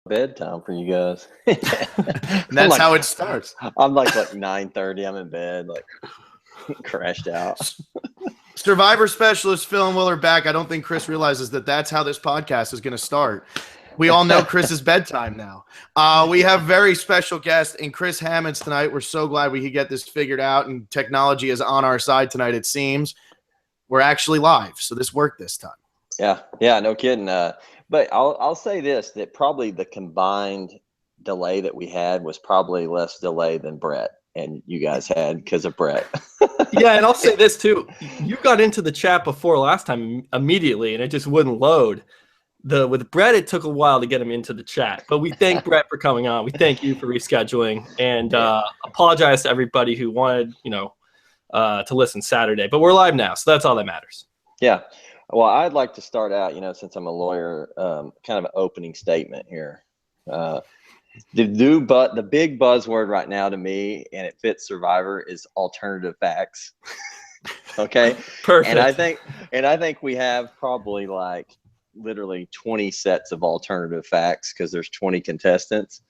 bedtime for you guys. And that's how it starts. I'm like 9:30. I'm in bed, like crashed out. Survivor specialist Phil and Will are back. I don't think Chris realizes that that's how this podcast is going to start. We all know Chris's bedtime now. We have very special guest in Chris Hammons tonight. We're so glad we could get this figured out, and technology is on our side tonight, it seems. We're actually live, so this worked this time. Yeah, no kidding. But I'll say this, that probably the combined delay that we had was probably less delay than Brett and you guys had because of Brett. Yeah, and I'll say this too. You got into the chat before last time immediately, and it just wouldn't load. With Brett, it took a while to get him into the chat. But we thank Brett for coming on. We thank you for rescheduling, and apologize to everybody who wanted, to listen Saturday. But we're live now, so that's all that matters. Yeah. Well, I'd like to start out, since I'm a lawyer, kind of an opening statement here. The big buzzword right now to me, and it fits Survivor, is alternative facts. Okay. Perfect. And I think we have probably literally 20 sets of alternative facts because there's 20 contestants.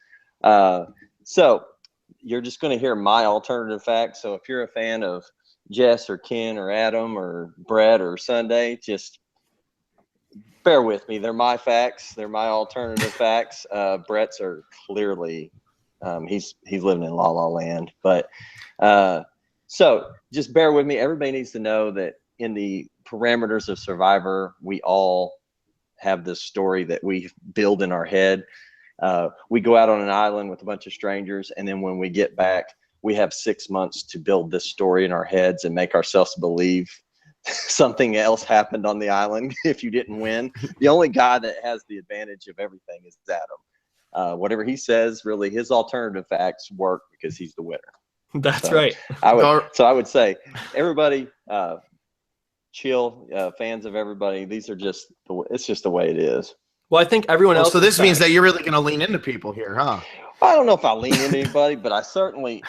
So you're just going to hear my alternative facts. So if you're a fan of Jess or Ken or Adam or Brett or Sunday, just bear with me. They're my facts. They're my alternative facts. Brett's are clearly, he's living in La La Land. But so just bear with me. Everybody needs to know that in the parameters of Survivor, we all have this story that we build in our head. We go out on an island with a bunch of strangers, and then when we get back, we have 6 months to build this story in our heads and make ourselves believe something else happened on the island if you didn't win. The only guy that has the advantage of everything is Adam. Whatever he says, really, his alternative facts work because he's the winner. That's right. I would say, everybody, chill, fans of everybody. These are it's just the way it is. Well, I think everyone else. So this means that you're really going to lean into people here, huh? I don't know if I'll lean into anybody, but I certainly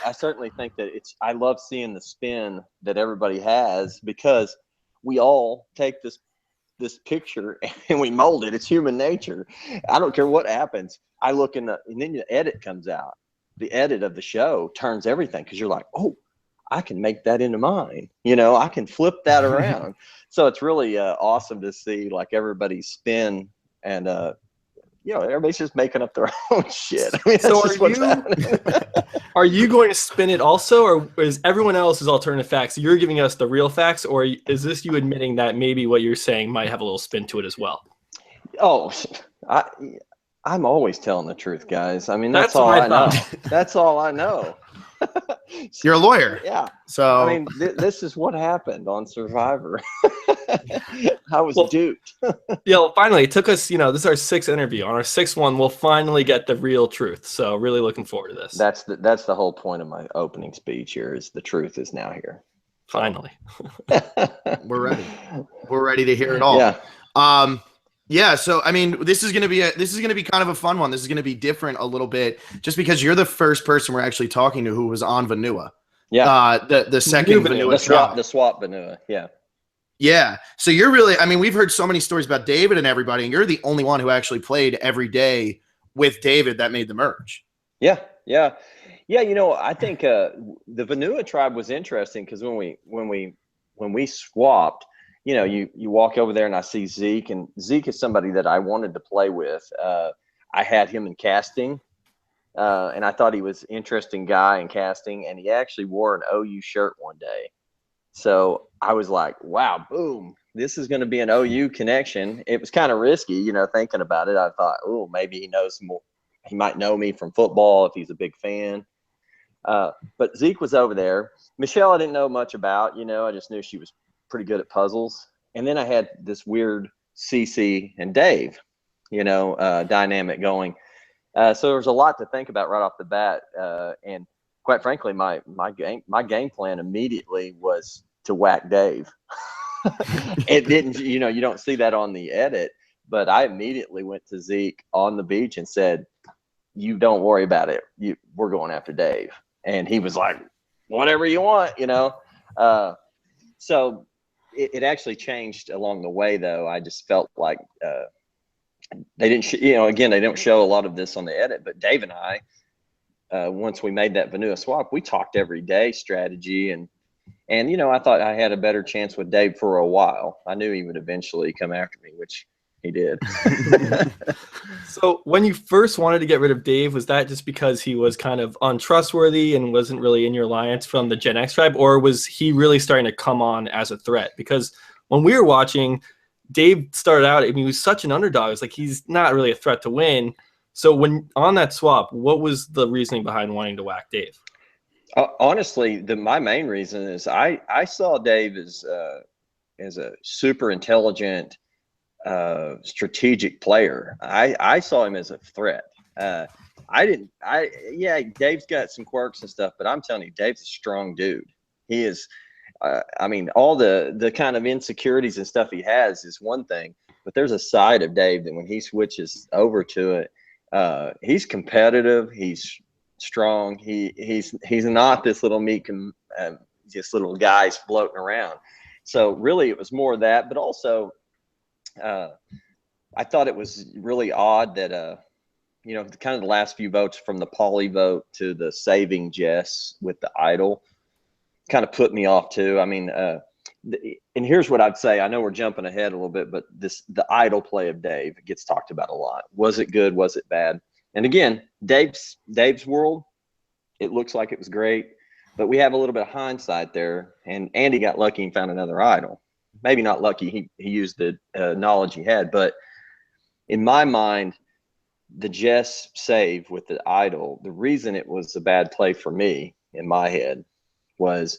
think that I love seeing the spin that everybody has, because we all take this picture and we mold it. It's human nature. I don't care what happens. I look and then the edit comes out. The edit of the show turns everything, because you're like, oh, I can make that into mine. I can flip that around. So it's really awesome to see everybody's spin, and everybody's just making up their own shit. I mean, that's so just what's happening. Are you going to spin it also, or is everyone else's alternative facts? You're giving us the real facts, or is this you admitting that maybe what you're saying might have a little spin to it as well? Oh, I'm always telling the truth, guys. I mean, that's all I know. That's all I know. You're a lawyer. Yeah. So I mean, this is what happened on Survivor. I was duped. Yeah, well, finally, it took us, this is our sixth interview. On our sixth one, we'll finally get the real truth. So really looking forward to this. That's the whole point of my opening speech here, is the truth is now here. Finally. We're ready. We're ready to hear it all. Yeah. Yeah, so I mean, this is gonna be kind of a fun one. This is gonna be different a little bit, just because you're the first person we're actually talking to who was on Vanua. Yeah. The second Vanua, the swap Vanua. Yeah. Yeah. So you're really, I mean, we've heard so many stories about David and everybody, and you're the only one who actually played every day with David that made the merge. Yeah. I think the Vanua tribe was interesting, because when we swapped. You walk over there and I see Zeke, and Zeke is somebody that I wanted to play with. I had him in casting, and I thought he was an interesting guy in casting, and he actually wore an OU shirt one day. So I was like, wow, boom, this is going to be an OU connection. It was kind of risky, thinking about it. I thought, oh, maybe he knows more. He might know me from football if he's a big fan. But Zeke was over there. Michelle I didn't know much about, I just knew she was pretty good at puzzles. And then I had this weird CC and Dave, dynamic going. So there was a lot to think about right off the bat. And quite frankly, my game plan immediately was to whack Dave. It didn't, you don't see that on the edit, but I immediately went to Zeke on the beach and said, you don't worry about it. We're going after Dave. And he was like, whatever you want, So it actually changed along the way, though. I just felt like they didn't, again, they don't show a lot of this on the edit, but Dave and I, once we made that Vanilla swap, we talked every day strategy, and I thought I had a better chance with Dave for a while. I knew he would eventually come after me, which he did. So when you first wanted to get rid of Dave, was that just because he was kind of untrustworthy and wasn't really in your alliance from the Gen X tribe, or was he really starting to come on as a threat? Because when we were watching, Dave started out, I mean, he was such an underdog. It's like he's not really a threat to win. So when on that swap, what was the reasoning behind wanting to whack Dave? Honestly, my main reason is I saw Dave as a super intelligent, strategic player. I saw him as a threat. Dave's got some quirks and stuff, but I'm telling you, Dave's a strong dude. He is. I mean, all the kind of insecurities and stuff he has is one thing, but there's a side of Dave that when he switches over to it, he's competitive. He's strong. He's not this little meek and just little guys floating around. So really, it was more that, but also, I thought it was really odd that kind of the last few votes from the Polly vote to the saving Jess with the idol kind of put me off too. I mean, and here's what I'd say. I know we're jumping ahead a little bit, but the idol play of Dave gets talked about a lot. Was it good? Was it bad? And again, Dave's world, it looks like it was great, but we have a little bit of hindsight there. And Andy got lucky and found another idol. Maybe not lucky. He used the knowledge he had, but in my mind, the Jess save with the idol, the reason it was a bad play for me in my head was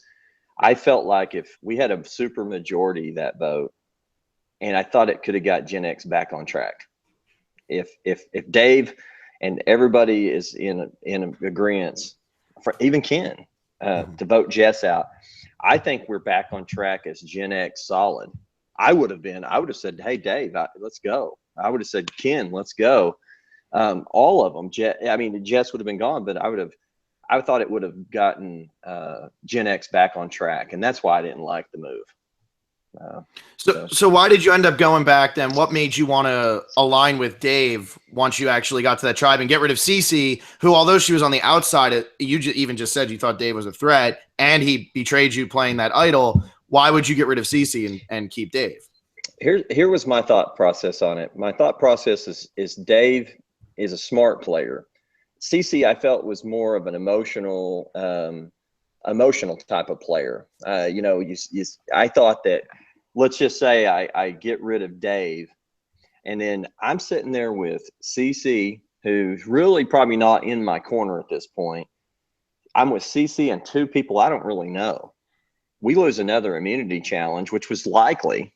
I felt like if we had a super majority that vote, and I thought it could have got Gen X back on track. If Dave and everybody is in agreement, for even Ken, to vote Jess out, I think we're back on track as Gen X solid. I would have said, hey, Dave, let's go. I would have said, Ken, let's go. All of them. Jess would have been gone, but I thought it would have gotten Gen X back on track. And that's why I didn't like the move. So why did you end up going back then? What made you want to align with Dave once you actually got to that tribe and get rid of Cece, who, although she was on the outside, you even just said you thought Dave was a threat and he betrayed you playing that idol. Why would you get rid of Cece and keep Dave? Here was my thought process on it. My thought process is Dave is a smart player. Cece, I felt, was more of an emotional type of player. I thought that, let's just say I get rid of Dave, and then I'm sitting there with Cece, who's really probably not in my corner at this point. I'm with Cece and two people I don't really know. We lose another immunity challenge, which was likely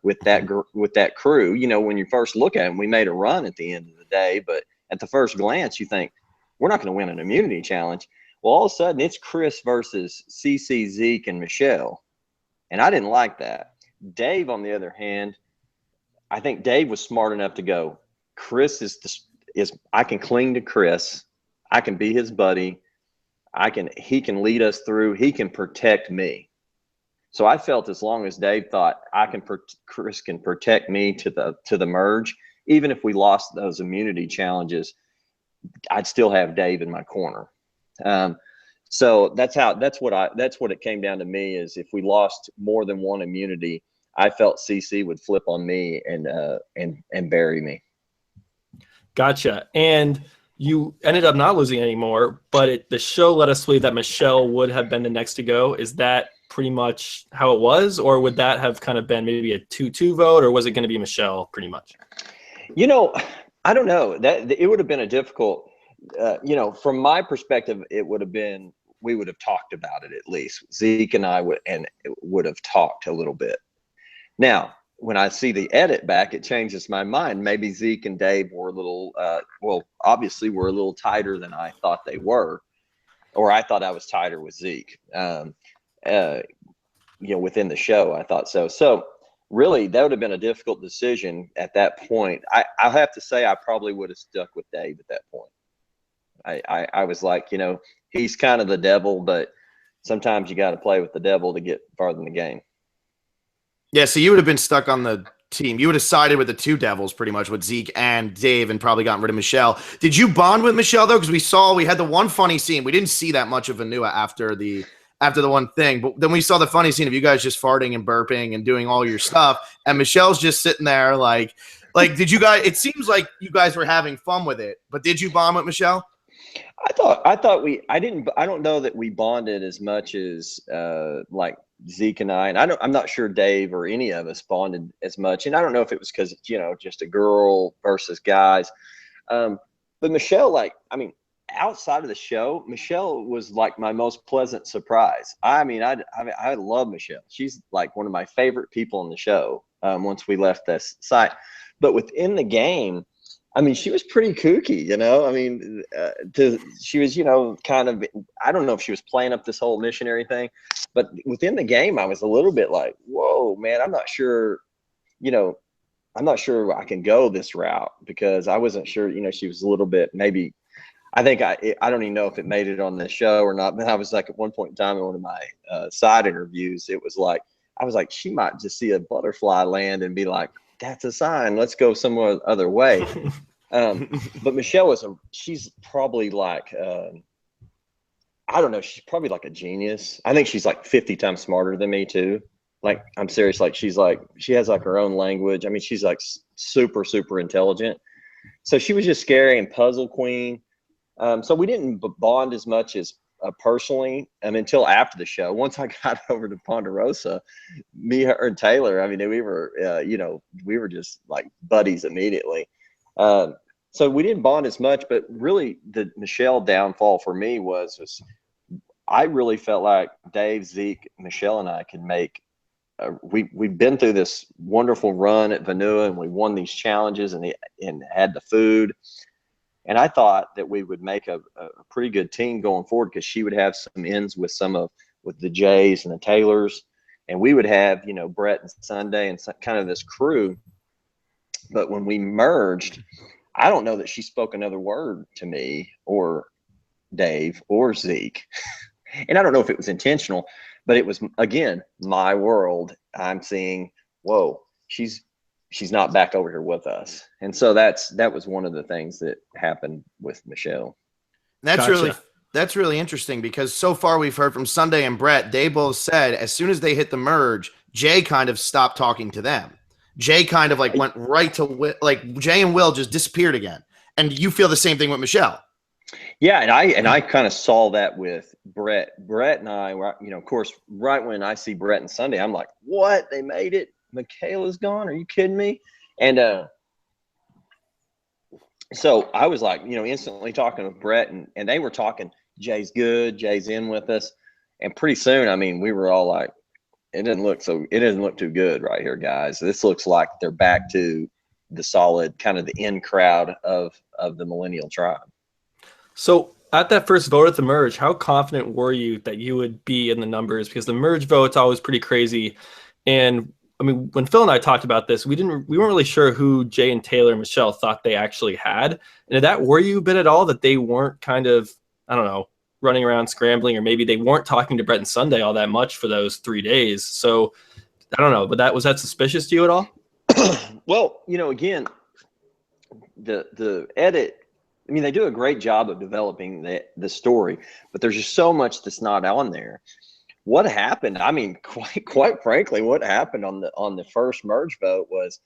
with that crew. When you first look at them, we made a run at the end of the day, but at the first glance, you think we're not going to win an immunity challenge. Well, all of a sudden, it's Chris versus Cece, Zeke, and Michelle. And I didn't like that. Dave, on the other hand, I think Dave was smart enough to go, Chris is I can cling to Chris. I can be his buddy. He can lead us through. He can protect me. So I felt as long as Dave thought Chris can protect me to the merge, even if we lost those immunity challenges, I'd still have Dave in my corner. So that's what it came down to me, is if we lost more than one immunity, I felt CC would flip on me and bury me. Gotcha. And you ended up not losing anymore, but the show let us believe that Michelle would have been the next to go. Is that pretty much how it was, or would that have kind of been maybe a 2-2 vote, or was it going to be Michelle pretty much? I don't know. That it would have been a difficult. From my perspective, it would have been. We would have talked about it at least. Zeke and I would have talked a little bit. Now, when I see the edit back, it changes my mind. Maybe Zeke and Dave were a little, obviously we're a little tighter than I thought they were, or I thought I was tighter with Zeke. Within the show, I thought so. So really, that would have been a difficult decision at that point. I'll have to say I probably would have stuck with Dave at that point. I was like, he's kind of the devil, but sometimes you got to play with the devil to get farther in the game. Yeah, so you would have been stuck on the team. You would have sided with the two devils pretty much with Zeke and Dave and probably gotten rid of Michelle. Did you bond with Michelle though? Because we had the one funny scene. We didn't see that much of Vanua after the one thing, but then we saw the funny scene of you guys just farting and burping and doing all your stuff, and Michelle's just sitting there like did you guys? It seems like you guys were having fun with it, but did you bond with Michelle? I don't know that we bonded as much as like Zeke and I, and I'm not sure Dave or any of us bonded as much. And I don't know if it was because, just a girl versus guys. But Michelle, outside of the show, Michelle was like my most pleasant surprise. I love Michelle. She's like one of my favorite people on the show once we left this site. But within the game, she was pretty kooky, she was, kind of, I don't know if she was playing up this whole missionary thing, but within the game, I was a little bit like, whoa, man, I'm not sure I can go this route, because I wasn't sure, she was a little bit, maybe, I don't even know if it made it on the show or not, but I was like, at one point in time in one of my side interviews, I was like, she might just see a butterfly land and be like, that's a sign, let's go somewhere other way. But Michelle she's probably like, I don't know, she's probably like a genius. I think she's like 50 times smarter than me too. Like, I'm serious. Like, she has like her own language. She's like super, super intelligent. So she was just scary and puzzle queen. So we didn't bond as much as personally until after the show. Once I got over to Ponderosa, me, her, and Taylor, we were, we were just like buddies immediately. So we didn't bond as much, but really the Michelle downfall for me was I really felt like Dave, Zeke, Michelle, and I could make. We've been through this wonderful run at Vanua, and we won these challenges and had the food. And I thought that we would make a pretty good team going forward, because she would have some ends with with the Jays and the Taylors, and we would have, Brett and Sunday and kind of this crew. But when we merged, I don't know that she spoke another word to me or Dave or Zeke. And I don't know if it was intentional, but it was, again, my world. I'm seeing, whoa, she's not back over here with us. And so that was one of the things that happened with Michelle. That's really interesting, because so far we've heard from Sunday and Brett. They both said as soon as they hit the merge, Jay kind of stopped talking to them. Jay kind of like went right to Jay and Will just disappeared again. And you feel the same thing with Michelle. Yeah, and I kind of saw that with Brett. Brett and I were, of course, right when I see Brett and Sunday, I'm like, what? They made it? Michaela's gone? Are you kidding me? And so I was like, instantly talking with Brett, and they were talking, Jay's good, Jay's in with us. And pretty soon, we were all like, it doesn't look too good right here, guys. This looks like they're back to the solid, kind of the in crowd of the Millennial tribe. So at that first vote at the merge, how confident were you that you would be in the numbers? Because the merge vote's always pretty crazy. And when Phil and I talked about this, we weren't really sure who Jay and Taylor and Michelle thought they actually had. And did that worry you a bit at all, that they weren't kind of, I don't know, running around scrambling, or maybe they weren't talking to Brett and Sunday all that much for those 3 days? So I don't know, but was that suspicious to you at all? Well, again, the edit, they do a great job of developing the story, but there's just so much that's not on there. What happened? Quite frankly, what happened on the first merge vote was,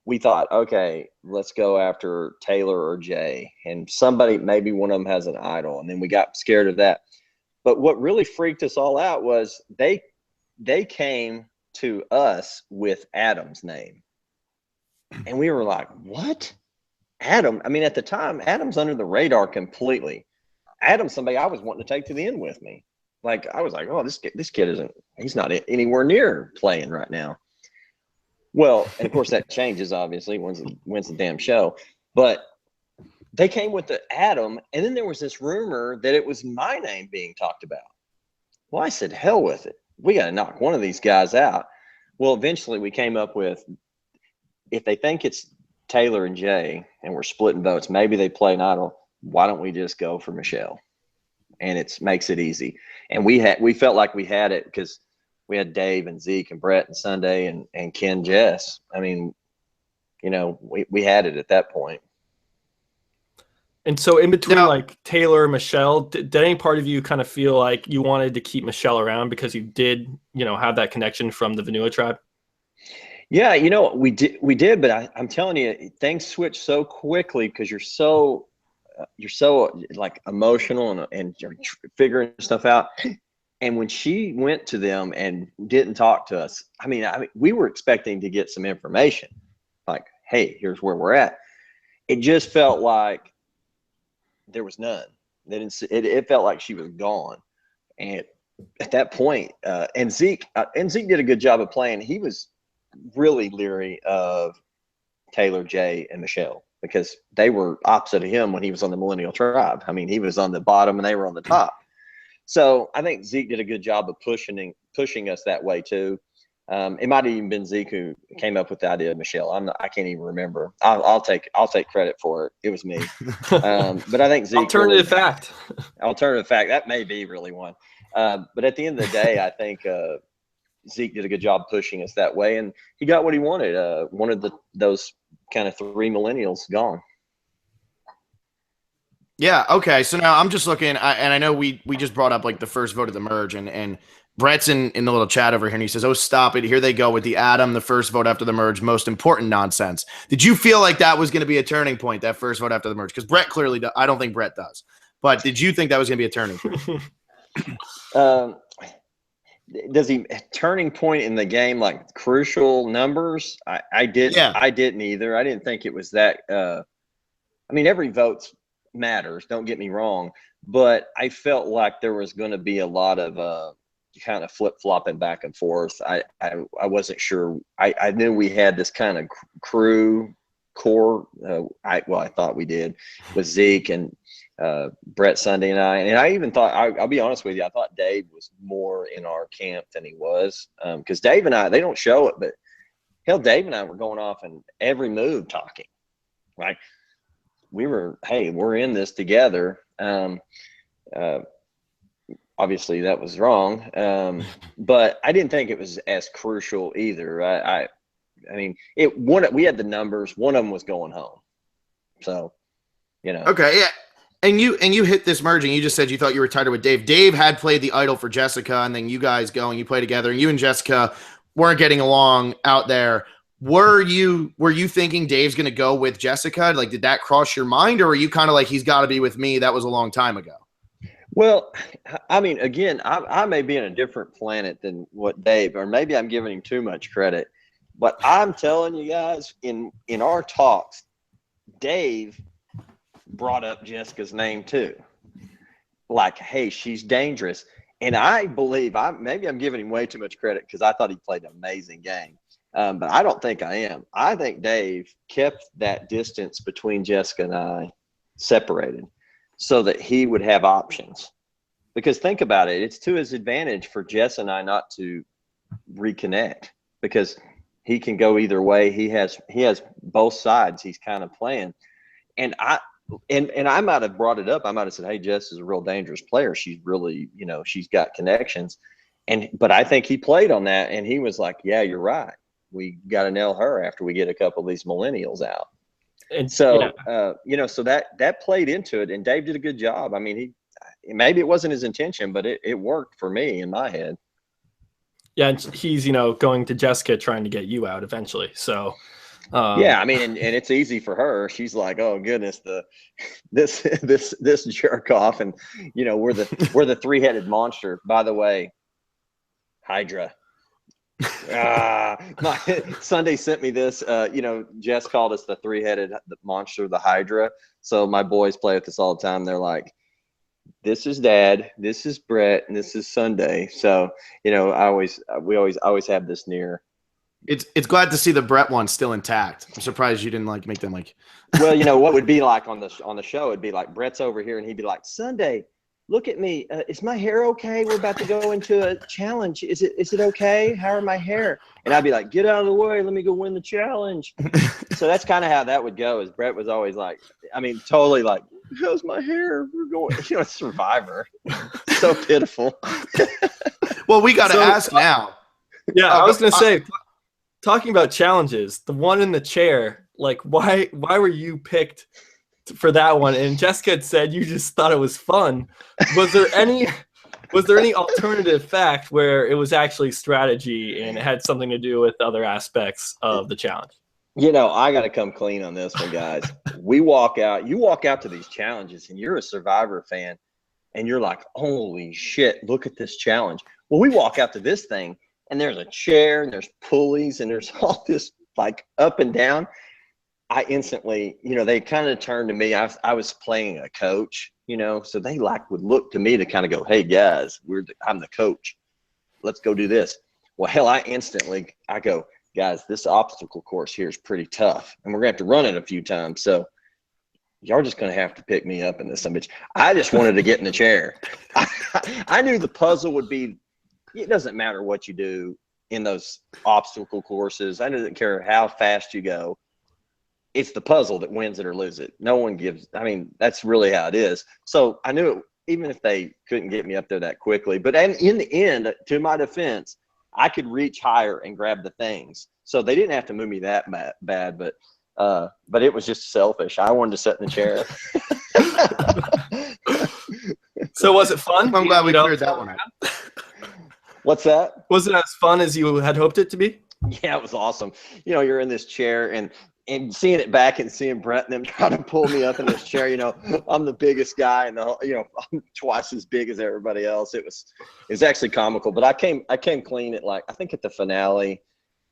we thought, okay, let's go after Taylor or Jay, and somebody, maybe one of them has an idol, and then we got scared of that. But what really freaked us all out was they came to us with Adam's name, and we were like, what? Adam? At the time, Adam's under the radar completely. Adam's somebody I was wanting to take to the end with me. Like, I was like, oh, this kid he's not anywhere near playing right now. Well, and of course that changes, obviously, wins the damn show. But they came with the Adam, and then there was this rumor that it was my name being talked about. Well, I said, hell with it. We got to knock one of these guys out. Well, eventually we came up with, if they think it's Taylor and Jay and we're splitting votes, maybe they play an idol, why don't we just go for Michelle? And it makes it easy. And we felt like we had it, because we had Dave and Zeke and Brett and Sunday and Ken Jess. I mean, we had it at that point. And so in between like Taylor and Michelle, did any part of you kind of feel like you wanted to keep Michelle around because you did, have that connection from the Vanua tribe? Yeah, we did, but I'm telling you, things switch so quickly because you're so like emotional and you're figuring stuff out. And when she went to them and didn't talk to us, I mean, we were expecting to get some information, like, hey, here's where we're at. It just felt like there was none. It felt like she was gone. And at that point, and Zeke did a good job of playing. He was really leery of Taylor, Jay, and Michelle because they were opposite of him when he was on the Millennial Tribe. I mean, he was on the bottom and they were on the top. So I think Zeke did a good job of pushing us that way too. It might have even been Zeke who came up with the idea of Michelle. I can't even remember. I'll take credit for it. It was me. But I think Zeke. Alternative fact. That may be really one. But at the end of the day, I think Zeke did a good job pushing us that way, and he got what he wanted. Wanted those kind of 3 millennials gone. Yeah. Okay. So now I'm just looking, and I know we just brought up like the first vote of the merge, and Brett's in the little chat over here, and he says, "Oh, stop it! Here they go with the Adam, the first vote after the merge, most important nonsense." Did you feel like that was going to be a turning point, that first vote after the merge? Because Brett clearly does. I don't think Brett does, but did you think that was going to be a turning point? Does he turning point in the game, like crucial numbers? I didn't. Yeah. I didn't either. I didn't think it was that. I mean, every vote matters. Don't get me wrong, but I felt like there was going to be a lot of kind of flip flopping back and forth. I wasn't sure. I knew we had this kind of crew core. I thought we did with Zeke and Brett, Sunday, and I even thought, I'll be honest with you, I thought Dave was more in our camp than he was, because Dave and I, they don't show it, but hell, Dave and I were going off in every move talking. Like, we were, hey, we're in this together. Obviously that was wrong, but I didn't think it was as crucial either. I mean, we had the numbers. One of them was going home, so Okay, yeah. And you hit this merging. You just said you thought you were tighter with Dave. Dave had played the idol for Jessica, and then you guys go and you play together, and you and Jessica weren't getting along out there. Were you thinking Dave's going to go with Jessica? Like, did that cross your mind, or were you kind of like, he's got to be with me? That was a long time ago. Well, I mean, again, I may be in a different planet than what Dave, or maybe I'm giving him too much credit, but I'm telling you guys, in our talks, Dave brought up Jessica's name too. Like, hey, she's dangerous. And I believe, maybe I'm giving him way too much credit because I thought he played an amazing game. But I don't think I am. I think Dave kept that distance between Jessica and I separated so that he would have options. Because think about it, it's to his advantage for Jess and I not to reconnect, because he can go either way. He has both sides he's kind of playing. And I might have brought it up. I might have said, hey, Jess is a real dangerous player. She's really, she's got connections. But I think he played on that, and he was like, yeah, you're right. We got to nail her after we get a couple of these millennials out. And so, so that played into it, and Dave did a good job. I mean, maybe it wasn't his intention, but it worked for me in my head. Yeah, and he's, going to Jessica trying to get you out eventually. So, yeah, I mean, and it's easy for her. She's like, oh goodness, this jerk off, and we're the 3-headed monster. By the way, Hydra. Sunday sent me this. Jess called us the 3-headed monster, the Hydra. So my boys play with this all the time. They're like, this is Dad, this is Brett, and this is Sunday. So we always have this near. It's glad to see the Brett one still intact. I'm surprised you didn't make them like. Well, what would be like on the show? It'd be like Brett's over here, and he'd be like, Sunday, look at me. Is my hair okay? We're about to go into a challenge. Is it okay? How are my hair? And I'd be like, get out of the way. Let me go win the challenge. So that's kind of how that would go. Is Brett was always like, I mean, totally like, how's my hair? We're going, Survivor. So pitiful. Well, we got to ask now. Yeah, I was gonna say, talking about challenges, the one in the chair, like why were you picked for that one? And Jessica had said you just thought it was fun. Was there any alternative fact where it was actually strategy and it had something to do with other aspects of the challenge? You know, I got to come clean on this one, guys. You walk out to these challenges and you're a Survivor fan and you're like, holy shit, look at this challenge. Well, we walk out to this thing and there's a chair and there's pulleys and there's all this like up and down. I instantly, you know, they kind of turned to me. I was playing a coach, you know, so they like would look to me to kind of go, hey guys, I'm the coach. Let's go do this. Well, hell, I go, guys, this obstacle course here is pretty tough and we're gonna have to run it a few times. So y'all just gonna have to pick me up in this bitch. I just wanted to get in the chair. I knew the puzzle would be, it doesn't matter what you do in those obstacle courses. I didn't care how fast you go. It's the puzzle that wins it or loses it. No one gives, I mean, that's really how it is. So I knew it, even if they couldn't get me up there that quickly, but in the end, to my defense, I could reach higher and grab the things. So they didn't have to move me that bad, but it was just selfish. I wanted to sit in the chair. So was it fun? I'm glad we cleared that one out. What's that? Was it as fun as you had hoped it to be? Yeah, it was awesome. You know, you're in this chair and seeing it back and seeing Brett and them trying to pull me up in this chair, you know, I'm the biggest guy and I'm twice as big as everybody else. It was actually comical, but I came clean at I think at the finale.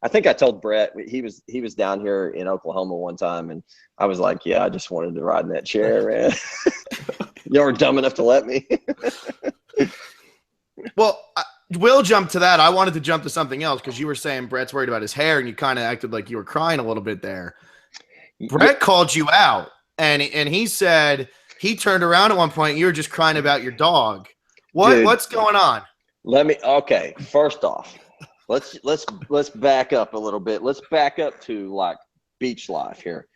I think I told Brett, he was down here in Oklahoma one time and I was like, yeah, I just wanted to ride in that chair, man. Y'all were dumb enough to let me. Well, we'll jump to that. I wanted to jump to something else because you were saying Brett's worried about his hair and you kind of acted like you were crying a little bit there. Brett called you out and he said he turned around at one point and you were just crying about your dog. What's going on? Okay, first off, let's back up a little bit. Let's back up to like beach life here.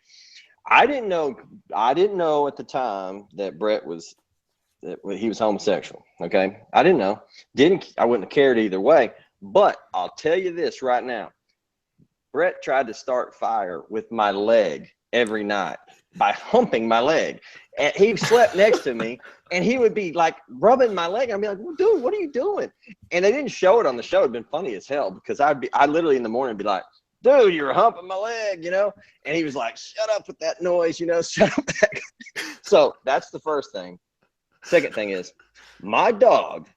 I didn't know at the time that Brett was homosexual. Okay. I didn't know. I wouldn't have cared either way. But I'll tell you this right now. Brett tried to start fire with my leg every night by humping my leg. And he slept next to me and he would be like rubbing my leg. I'd be like, well, dude, what are you doing? And they didn't show it on the show. It'd been funny as hell because I literally in the morning be like, dude, you're humping my leg, you know? And he was like, shut up with that noise, you know, shut up. So that's the first thing. Second thing is my dog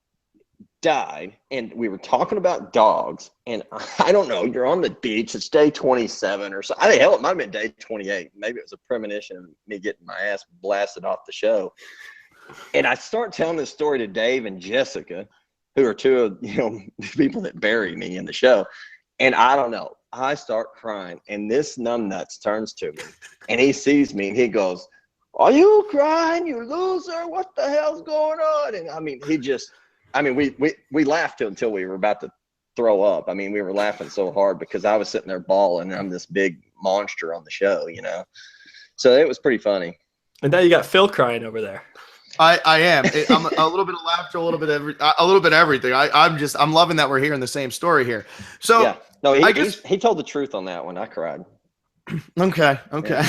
died and we were talking about dogs and I don't know, you're on the beach, it's day 27 or so. I think hell, it might have been day 28. Maybe it was a premonition of me getting my ass blasted off the show. And I start telling this story to Dave and Jessica, who are two of the people that bury me in the show. And I don't know, I start crying and this numbnuts turns to me and he sees me and he goes, are you crying, you loser? What the hell's going on? And I mean, we laughed until we were about to throw up. I mean, we were laughing so hard because I was sitting there bawling and I'm this big monster on the show, you know? So it was pretty funny. And now you got Phil crying over there. I am. I'm a little bit of laughter, a little bit of everything. I'm loving that we're hearing the same story here. So yeah, no, he told the truth on that one. I cried. Okay. Yeah.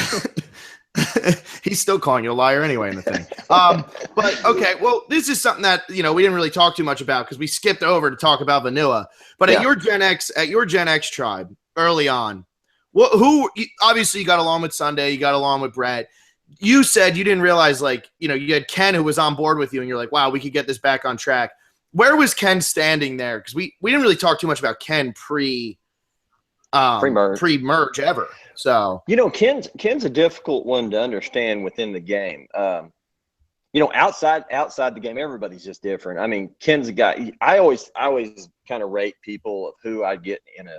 He's still calling you a liar anyway in the thing. But okay, well, this is something that we didn't really talk too much about because we skipped over to talk about vanilla. But at your Gen X tribe early on, who obviously you got along with Sunday, you got along with Brett. You said you didn't realize you had Ken who was on board with you, and you're like, wow, we could get this back on track. Where was Ken standing there? Because we didn't really talk too much about Ken pre-merge ever. So Ken's a difficult one to understand within the game. Outside the game, everybody's just different. I mean, Ken's a guy. I always kind of rate people of who I get in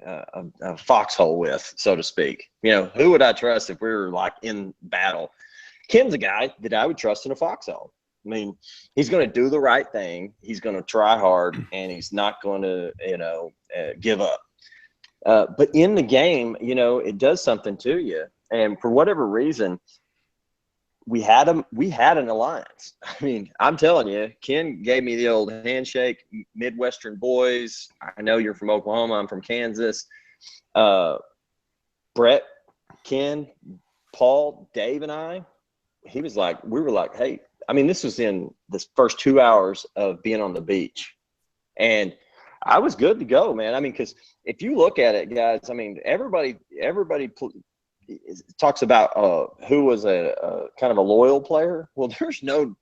a foxhole with, so to speak. Who would I trust if we were like in battle? Ken's a guy that I would trust in a foxhole. I mean, he's going to do the right thing. He's going to try hard, and he's not going to give up. But in the game, it does something to you. And for whatever reason, we had an alliance. I mean, I'm telling you, Ken gave me the old handshake, Midwestern boys. I know you're from Oklahoma. I'm from Kansas. Brett, Ken, Paul, Dave, and we were like, hey, I mean, this was in the first 2 hours of being on the beach. And I was good to go, man. I mean, because if you look at it, guys, I mean, everybody talks about who was a kind of a loyal player. Well, there's no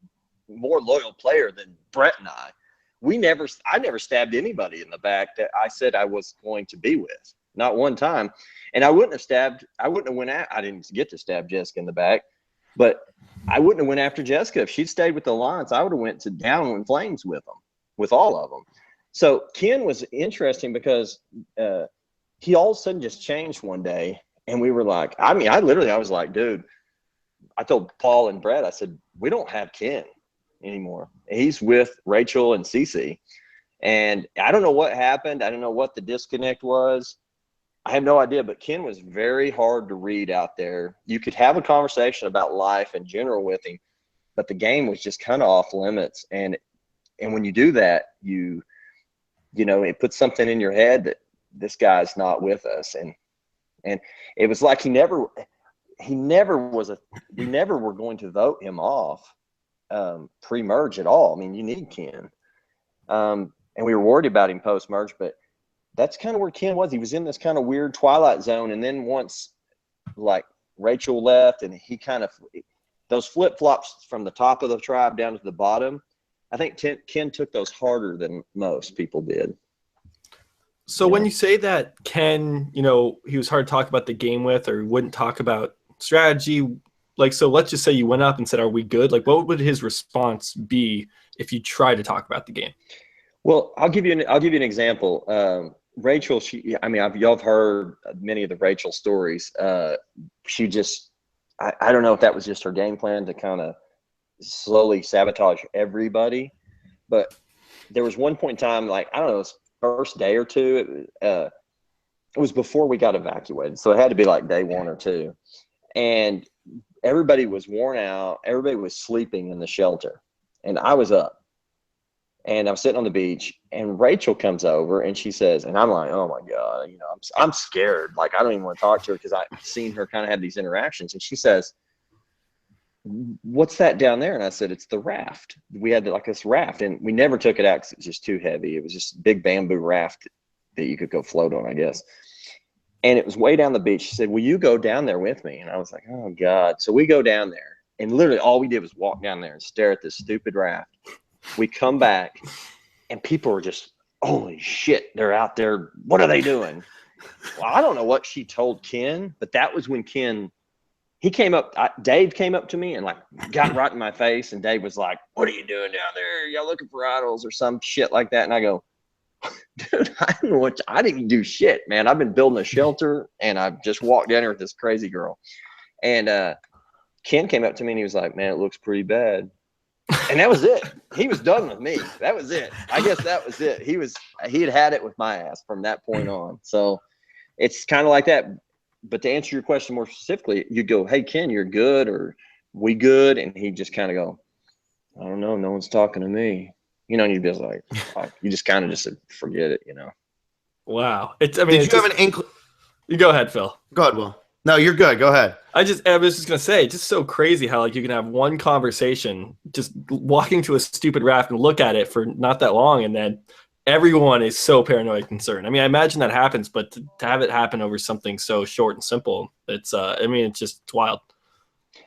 more loyal player than Brett and I. I never stabbed anybody in the back that I said I was going to be with. Not one time. And I wouldn't have went out. I didn't get to stab Jessica in the back, but I wouldn't have went after Jessica. If she'd stayed with the Alliance, I would have went to down in flames with them, with all of them. So Ken was interesting because he all of a sudden just changed one day. And we were like, I was like, dude, I told Paul and Brett, I said, we don't have Ken anymore. He's with Rachel and Cece. And I don't know what happened. I don't know what the disconnect was. I have no idea, but Ken was very hard to read out there. You could have a conversation about life in general with him, but the game was just kind of off limits. And when you do that, you know, it puts something in your head that this guy's not with us. And it was like we never were going to vote him off pre-merge at all. I mean, you need Ken. And we were worried about him post-merge, but that's kind of where Ken was. He was in this kind of weird twilight zone. And then once like Rachel left and he kind of those flip-flops from the top of the tribe down to the bottom, I think Ken took those harder than most people did. So when you say that Ken, you know, he was hard to talk about the game with, or wouldn't talk about strategy, like, so let's just say you went up and said, are we good? Like, what would his response be if you try to talk about the game? Well, I'll give you an example. Rachel, y'all have heard many of the Rachel stories. She just, I don't know if that was just her game plan to kind of slowly sabotage everybody, but there was one point in time, like, I don't know, it was first day or two, it was before we got evacuated. So it had to be like day 1 or 2. And everybody was worn out. Everybody was sleeping in the shelter. And I was up. And I'm sitting on the beach, and Rachel comes over, and she says, and I'm like, oh my God, you know, I'm scared. Like, I don't even want to talk to her because I've seen her kind of have these interactions. And she says, what's that down there? And I said, it's the raft. We had like this raft, and we never took it out because it was just too heavy. It was just a big bamboo raft that you could go float on, I guess. And it was way down the beach. She said, will you go down there with me? And I was like, oh God. So we go down there, and literally all we did was walk down there and stare at this stupid raft. We come back, and people are just, holy shit, they're out there. What are they doing? Well, I don't know what she told Ken, but that was when Ken, he came up, Dave came up to me and like got right in my face. And Dave was like, what are you doing down there? Y'all looking for idols or some shit like that? And I go, dude, I didn't do shit, man. I've been building a shelter, and I've just walked down here with this crazy girl. And Ken came up to me and he was like, man, it looks pretty bad. And that was it. He was done with me. That was it. I guess that was it. He had it with my ass from that point on. So it's kind of like that. But to answer your question more specifically, you go, hey, Ken, you're good, or we good? And he just kind of go, I don't know. No one's talking to me. You know, and you'd be like, oh, you just kind of just forget it, you know. Wow. Did you have an inkling? You go ahead, Phil. Go ahead, Will. No, you're good. Go ahead. I was just going to say, it's just so crazy how like you can have one conversation, just walking to a stupid raft and look at it for not that long, and then everyone is so paranoid and concerned. I mean, I imagine that happens, but to have it happen over something so short and simple, it's it's wild.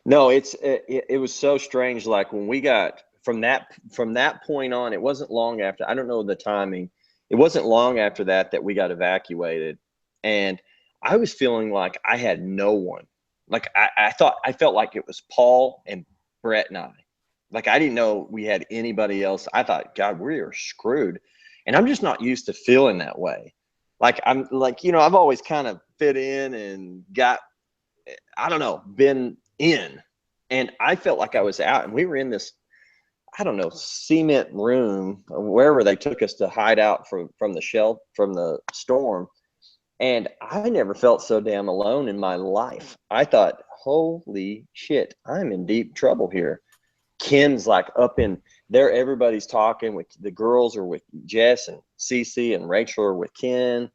No, it was so strange. Like when we got from that point on, it wasn't long after, I don't know the timing. It wasn't long after that we got evacuated, and I was feeling like I had no one. Like I felt like it was Paul and Brett and I. Like I didn't know we had anybody else. I thought, God, we are screwed. And I'm just not used to feeling that way. Like I'm like, you know, I've always kind of fit in and got, I don't know, been in. And I felt like I was out, and we were in this, I don't know, cement room, wherever they took us to hide out from the storm. And I never felt so damn alone in my life. I thought, holy shit, I'm in deep trouble here. Ken's like up in there. Everybody's talking with the girls are with Jess and Cece and Rachel are with Ken.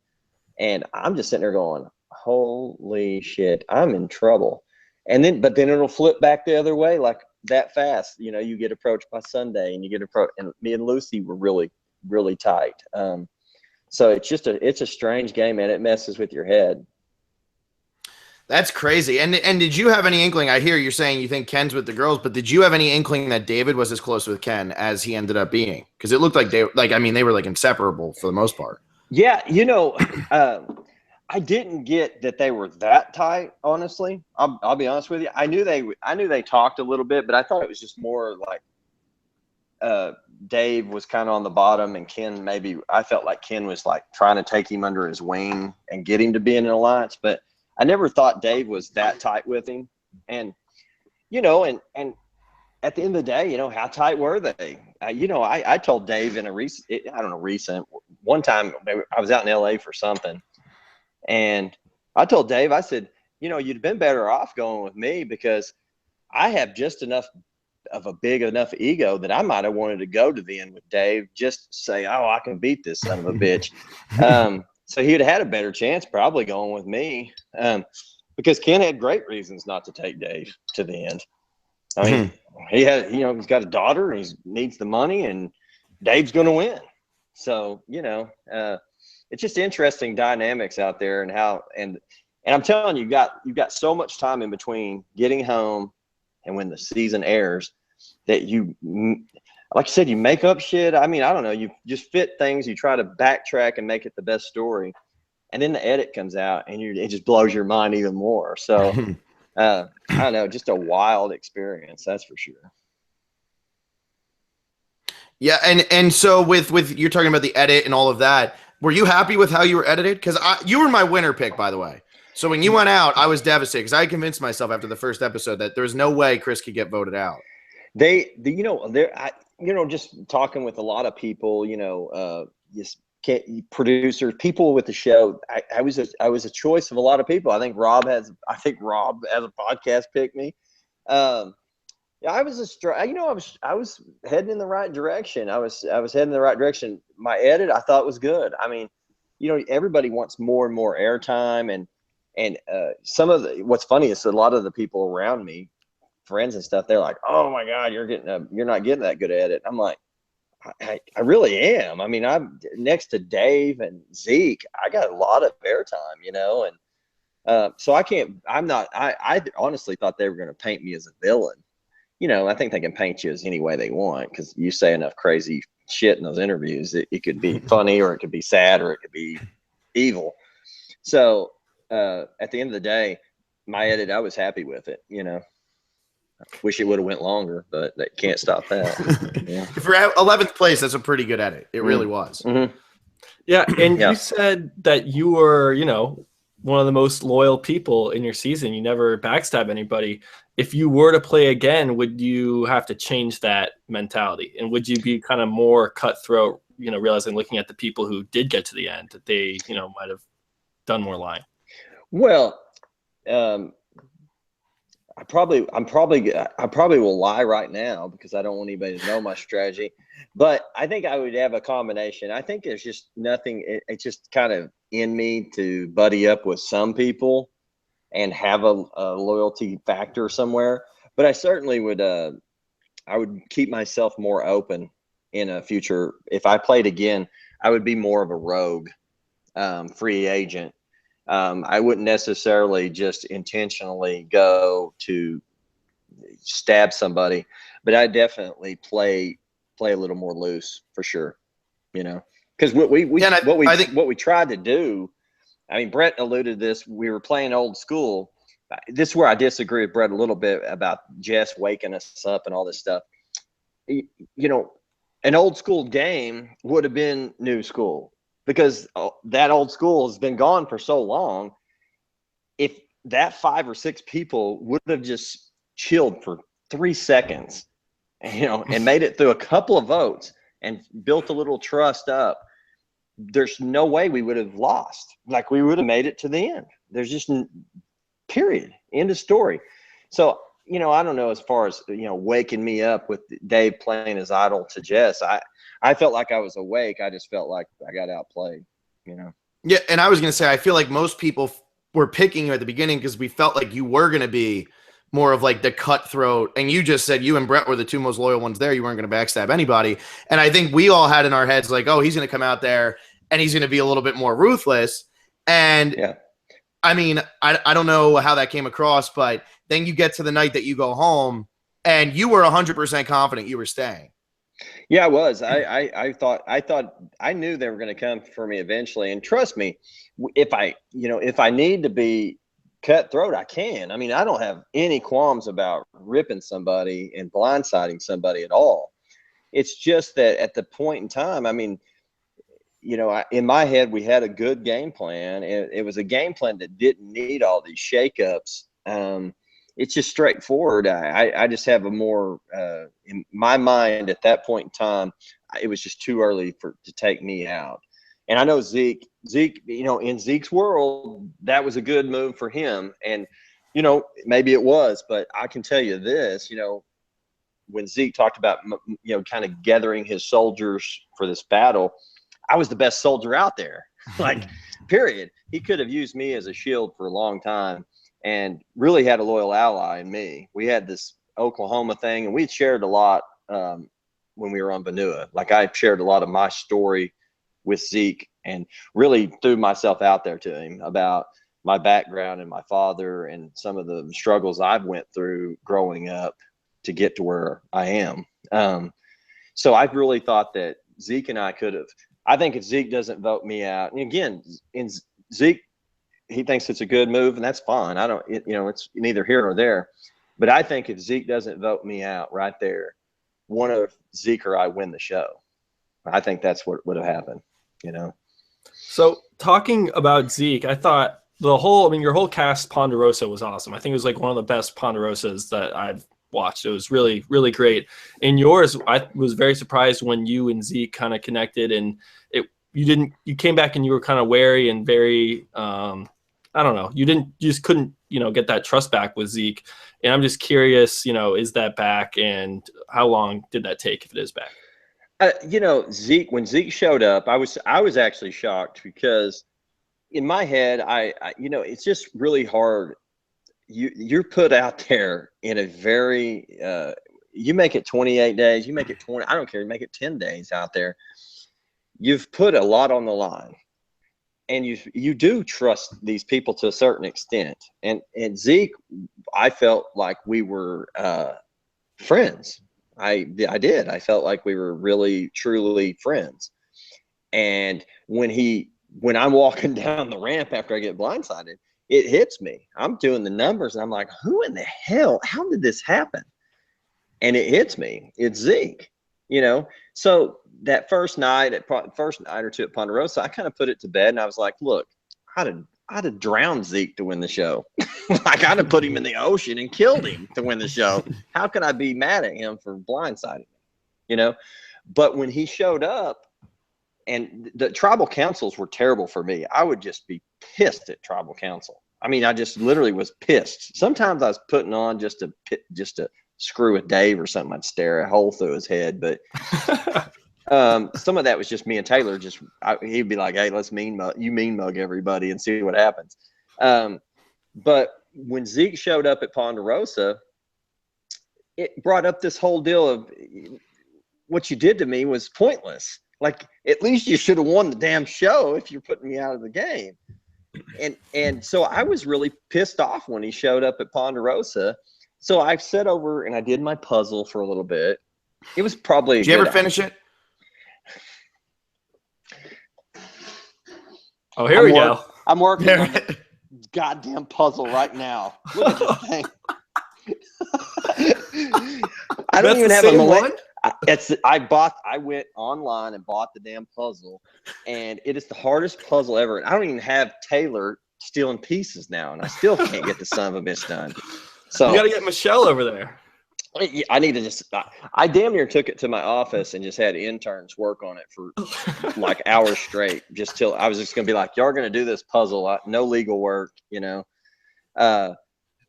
And I'm just sitting there going, holy shit, I'm in trouble. But then it'll flip back the other way like that fast. You know, you get approached by Sunday and you get approached, and me and Lucy were really, really tight. So it's a strange game, and it messes with your head. That's crazy. And did you have any inkling? I hear you're saying you think Ken's with the girls, but did you have any inkling that David was as close with Ken as he ended up being? Because it looked like they were like inseparable for the most part. Yeah, you know, I didn't get that they were that tight. Honestly, I'll be honest with you. I knew they talked a little bit, but I thought it was just more like Dave was kind of on the bottom, and Ken I felt like Ken was like trying to take him under his wing and get him to be in an alliance, but I never thought Dave was that tight with him. And you know, and at the end of the day, you know, how tight were they? You know, I told Dave in a recent one time I was out in LA for something, and I told Dave, I said, you know, you'd been better off going with me because I have just enough of a big enough ego that I might have wanted to go to the end with Dave, just say, oh, I can beat this son of a bitch. So he'd had a better chance probably going with me, because Ken had great reasons not to take Dave to the end. I mean, he's got a daughter and he needs the money, and Dave's going to win. So, you know, it's just interesting dynamics out there, and I'm telling you, you've got so much time in between getting home and when the season airs that you, like you said, you make up shit. I mean, I don't know. You just fit things. You try to backtrack and make it the best story. And then the edit comes out and it just blows your mind even more. So, I don't know, just a wild experience. That's for sure. Yeah. And so with you're talking about the edit and all of that, were you happy with how you were edited? Because you were my winner pick, by the way. So when you went out, I was devastated because I convinced myself after the first episode that there was no way Chris could get voted out. Just talking with a lot of people, you know, producers, people with the show. I was a choice of a lot of people. I think Rob as a podcast picked me. Yeah, I was heading in the right direction. I was heading in the right direction. My edit, I thought, was good. I mean, you know, everybody wants more and more airtime, and what's funny is a lot of the people around me, friends and stuff, they're like, oh my God, you're not getting that good at it. I'm like, I really am. I mean, I'm next to Dave and Zeke. I got a lot of airtime, you know, and so I honestly thought they were going to paint me as a villain. You know, I think they can paint you as any way they want because you say enough crazy shit in those interviews. It could be funny, or it could be sad, or it could be evil. So at the end of the day, my edit, I was happy with it, you know. Wish it would have went longer, but they can't stop that. Yeah. For 11th place, that's a pretty good edit. It really was. Mm-hmm. Yeah, and you said that you were, you know, one of the most loyal people in your season. You never backstab anybody. If you were to play again, would you have to change that mentality? And would you be kind of more cutthroat, you know, realizing looking at the people who did get to the end that they, you know, might have done more lying? Well, I probably will lie right now because I don't want anybody to know my strategy, but I think I would have a combination. I think there's just nothing. It's just kind of in me to buddy up with some people and have a loyalty factor somewhere. But I certainly would. I would keep myself more open in a future. If I played again, I would be more of a rogue, free agent. I wouldn't necessarily just intentionally go to stab somebody, but I definitely play a little more loose for sure. You know, because what we tried to do. I mean, Brett alluded to this. We were playing old school. This is where I disagree with Brett a little bit about Jess waking us up and all this stuff. You know, an old school game would have been new school because that old school has been gone for so long. If that 5 or 6 people would have just chilled for 3 seconds, you know, and made it through a couple of votes and built a little trust up, there's no way we would have lost. Like, we would have made it to the end. There's just period, end of story. So, I don't know, as far as, waking me up with Dave playing his idol to Jess. I felt like I was awake. I just felt like I got outplayed, Yeah, and I was going to say, I feel like most people were picking you at the beginning because we felt like you were going to be more of like the cutthroat. And you just said you and Brett were the two most loyal ones there. You weren't going to backstab anybody. And I think we all had in our heads like, oh, he's going to come out there and he's going to be a little bit more ruthless. And yeah. I mean, I don't know how that came across, but then you get to the night that you go home and you were 100% confident you were staying. Yeah, I was. I thought I knew they were going to come for me eventually. And trust me, if I need to be cutthroat, I can. I mean, I don't have any qualms about ripping somebody and blindsiding somebody at all. It's just that at the point in time, I mean, in my head, we had a good game plan. It was a game plan that didn't need all these shakeups. It's just straightforward. I just have a more, in my mind at that point in time, it was just too early to take me out. And I know Zeke, in Zeke's world, that was a good move for him. And, maybe it was, but I can tell you this, when Zeke talked about, kind of gathering his soldiers for this battle, I was the best soldier out there, like, period. He could have used me as a shield for a long time and really had a loyal ally in me. We had this Oklahoma thing, and we shared a lot when we were on Vanua. Like, I shared a lot of my story with Zeke and really threw myself out there to him about my background and my father and some of the struggles I've went through growing up to get to where I am. So I really thought that Zeke and I could have. I think if Zeke doesn't vote me out, and again, in Zeke, he thinks it's a good move, and that's fine. I don't, it's neither here nor there. But I think if Zeke doesn't vote me out right there, one of Zeke or I win the show. I think that's what would have happened, So talking about Zeke, I thought your whole cast Ponderosa was awesome. I think it was like one of the best Ponderosas that I've watched. It was really, really great. In yours, I was very surprised when you and Zeke kind of connected, and you came back and you were kind of wary and very, I don't know, you just couldn't, get that trust back with Zeke. And I'm just curious, is that back, and how long did that take if it is back? Zeke, when Zeke showed up, I was actually shocked because in my head, it's just really hard. You're put out there in a very, you make it 28 days, you make it 20, I don't care, you make it 10 days out there. You've put a lot on the line, and you do trust these people to a certain extent. And Zeke, I felt like we were friends. I did. I felt like we were really, truly friends. And when I'm walking down the ramp after I get blindsided, it hits me. I'm doing the numbers, and I'm like, who in the hell? How did this happen? And it hits me. It's Zeke, So that first night or two at Ponderosa, I kind of put it to bed, and I was like, look, I'd have drowned Zeke to win the show. Like, I'd have put him in the ocean and killed him to win the show. How could I be mad at him for blindsiding me? But when he showed up, and the tribal councils were terrible for me, I would just be pissed at tribal council. I mean, I just literally was pissed. Sometimes I was putting on just to screw with Dave or something. I'd stare a hole through his head. But some of that was just me and Taylor. He'd be like, hey, let's mean mug everybody and see what happens. But when Zeke showed up at Ponderosa, it brought up this whole deal of what you did to me was pointless. Like, at least you should have won the damn show if you're putting me out of the game. And so I was really pissed off when he showed up at Ponderosa. So I sat over and I did my puzzle for a little bit. It was probably. Did you ever finish it? Oh, here we go. I'm working on the goddamn puzzle right now. Look at this thing. I don't even have a one. I went online and bought the damn puzzle, and it is the hardest puzzle ever. And I don't even have Taylor stealing pieces now, and I still can't get the son of a bitch done. So you got to get Michelle over there. I need to I damn near took it to my office and just had interns work on it for like hours straight, just till I was just going to be like, y'all are going to do this puzzle. No legal work,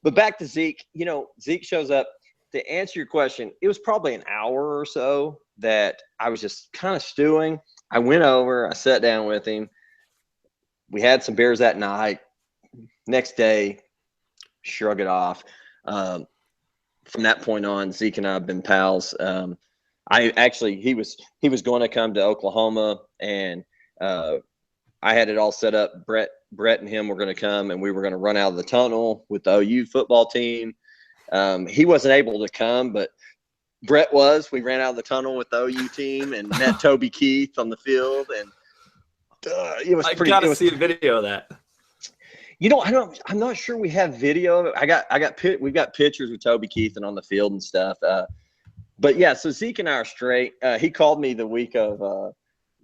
But back to Zeke, Zeke shows up. To answer your question, it was probably an hour or so that I was just kind of stewing. I went over, I sat down with him. We had some beers that night. Next day, shrug it off. From that point on, Zeke and I have been pals. He was going to come to Oklahoma, and I had it all set up. Brett and him were going to come, and we were going to run out of the tunnel with the OU football team. He wasn't able to come, but Brett was. We ran out of the tunnel with the OU team and met Toby Keith on the field, and it was pretty. I got to see a video of that. I'm not sure we have video of it. We've got pictures with Toby Keith and on the field and stuff. But yeah, so Zeke and I are straight. He called me the week of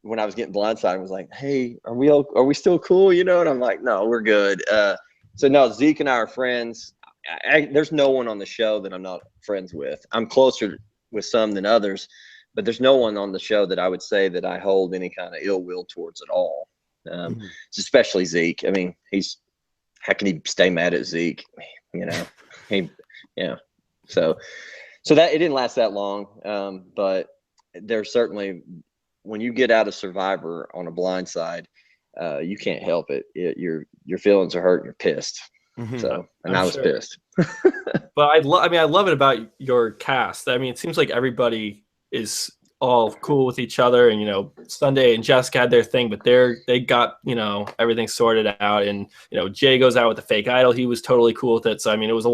when I was getting blindsided and was like, "Hey, are we still cool?" And I'm like, "No, we're good." So no, Zeke and I are friends. There's no one on the show that I'm not friends with. I'm closer with some than others, but there's no one on the show that I would say that I hold any kind of ill will towards at all. Especially Zeke. I mean, how can he stay mad at Zeke? So that it didn't last that long. But there's certainly, when you get out of Survivor on a blind side, you can't help it. Your feelings are hurt and you're pissed. So, and I was pissed. But I love it about your cast. I mean, it seems like everybody is all cool with each other, and Sunday and Jessica had their thing, but they got everything sorted out, and Jay goes out with the fake idol. He was totally cool with it. So I mean, it was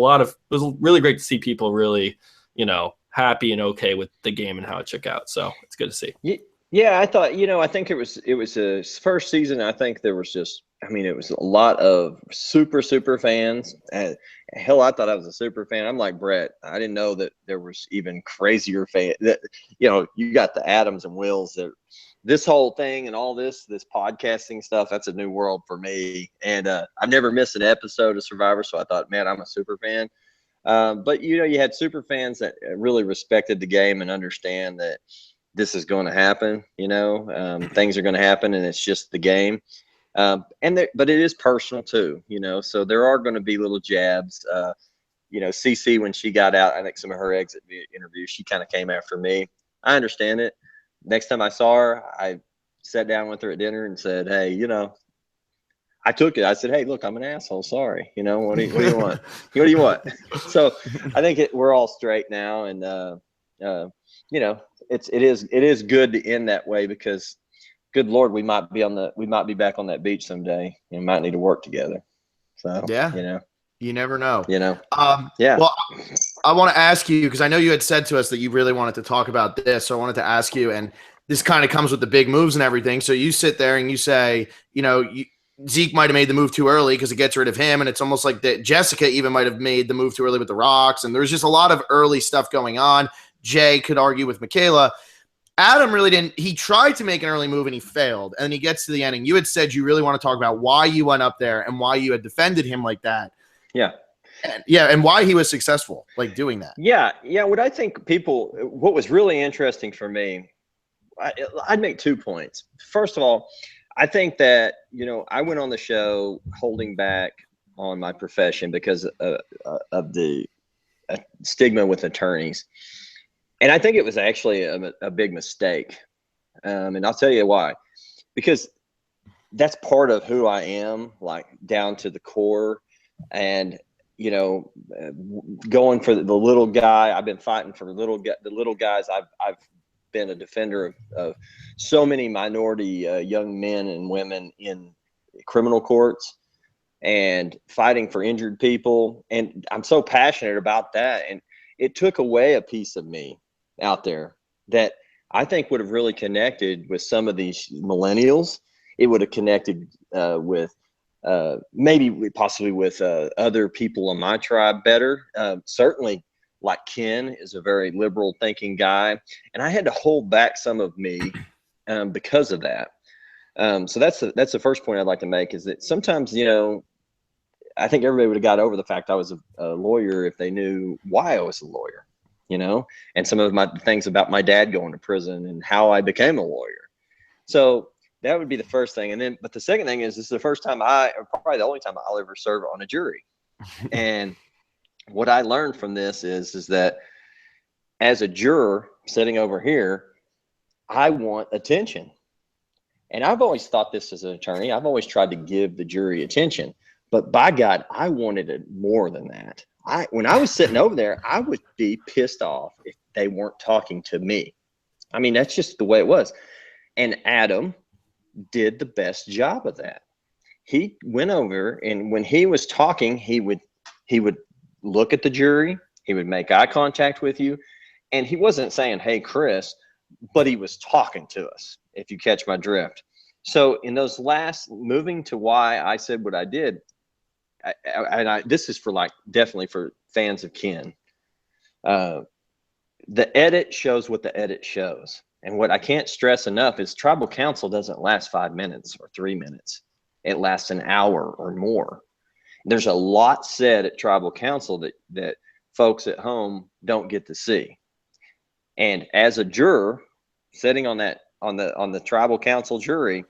really great to see people really happy and okay with the game and how it shook out. So it's good to see. Yeah, I thought I think it was a first season. I think there was it was a lot of super fans. Hell, I thought I was a super fan. I'm like Brett. I didn't know that there was even crazier fans. That you got the Adams and Wills. That this whole thing and all this podcasting stuff. That's a new world for me. And I've never missed an episode of Survivor, so I thought, man, I'm a super fan. But you had super fans that really respected the game and understand that this is going to happen. Things are going to happen, and it's just the game. But it is personal too, so there are going to be little jabs. CC, when she got out, I think some of her exit interviews, she kind of came after me. I understand it. Next time I saw her, I sat down with her at dinner and said, "Hey, I took it. I said, "Hey, look, I'm an asshole. Sorry. What do you want? What do you want?" So I think we're all straight now, and it is good to end that way, because good Lord, we might be back on that beach someday and might need to work together. So yeah, you never know. Yeah. Well, I want to ask you, because I know you had said to us that you really wanted to talk about this. So I wanted to ask you, and this kind of comes with the big moves and everything. So you sit there and you say, Zeke might have made the move too early because it gets rid of him. And it's almost like that Jessica even might have made the move too early with the Rocks. And there's just a lot of early stuff going on. Jay could argue with Michaela. Adam really didn't. He tried to make an early move and he failed. And then he gets to the end, and you had said you really want to talk about why you went up there and why you had defended him like that. Yeah. And why he was successful, like doing that. Yeah. What I think what was really interesting for me, I'd make 2 points. First of all, I think that, I went on the show holding back on my profession because of the stigma with attorneys. And I think it was actually a big mistake. And I'll tell you why. Because that's part of who I am, like down to the core. And, going for the little guy, I've been fighting for the little guys. I've been a defender of so many minority young men and women in criminal courts and fighting for injured people. And I'm so passionate about that. And it took away a piece of me out there that I think would have really connected with some of these millennials. It would have connected with possibly with other people on my tribe better. Certainly, like Ken is a very liberal thinking guy, and I had to hold back some of me because of that. So that's the first point I'd like to make, is that sometimes, I think everybody would have got over the fact I was a lawyer if they knew why I was a lawyer, and some of my things about my dad going to prison and how I became a lawyer. So that would be the first thing. But the second thing is, this is the first time or probably the only time I'll ever serve on a jury. And what I learned from this is that as a juror sitting over here, I want attention. And I've always thought this as an attorney. I've always tried to give the jury attention. But by God, I wanted it more than that. When I was sitting over there, I would be pissed off if they weren't talking to me. I mean, that's just the way it was. And Adam did the best job of that. He went over, and when he was talking, he would look at the jury. He would make eye contact with you. And he wasn't saying, "Hey, Chris," but he was talking to us, if you catch my drift. So in those moving to why I said what I did, this is for definitely for fans of Ken. The edit shows what the edit shows. And what I can't stress enough is tribal council doesn't last 5 minutes or 3 minutes. It lasts an hour or more. There's a lot said at tribal council that folks at home don't get to see. And as a juror sitting on the tribal council jury,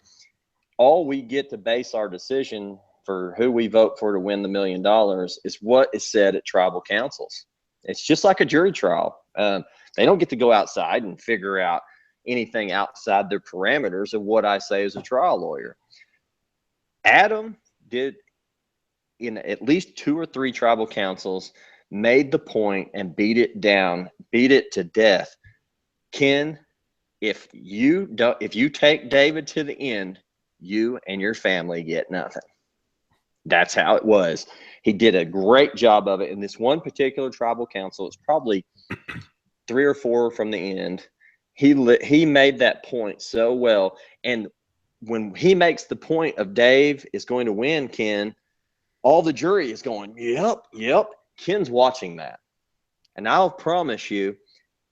all we get to base our decision for who we vote for to win the $1 million is what is said at tribal councils. It's just like a jury trial. They don't get to go outside and figure out anything outside their parameters of what I say as a trial lawyer. Adam did, in at least 2 or 3 tribal councils, made the point and beat it to death. Ken, if you take David to the end, you and your family get nothing. That's how it was. He did a great job of it. In this one particular tribal council, it's probably 3 or 4 from the end. He made that point so well. And when he makes the point of Dave is going to win, Ken, all the jury is going, yep. Ken's watching that. And I'll promise you,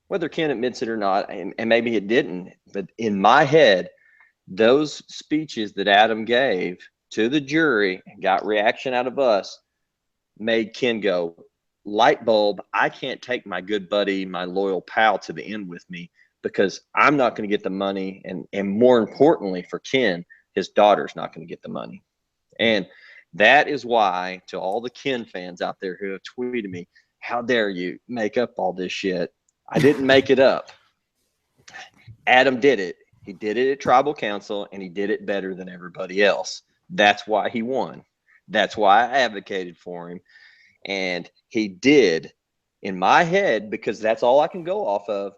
whether Ken admits it or not, and maybe it didn't, but in my head, those speeches that Adam gave to the jury and got reaction out of us made Ken go, light bulb, I can't take my good buddy, my loyal pal to the end with me because I'm not going to get the money. And more importantly for Ken, his daughter's not going to get the money. And that is why, to all the Ken fans out there who have tweeted me, how dare you make up all this shit? I didn't make it up. Adam did it. He did it at tribal council, and he did it better than everybody else. That's why he won. That's why I advocated for him. And he did, in my head, because that's all I can go off of,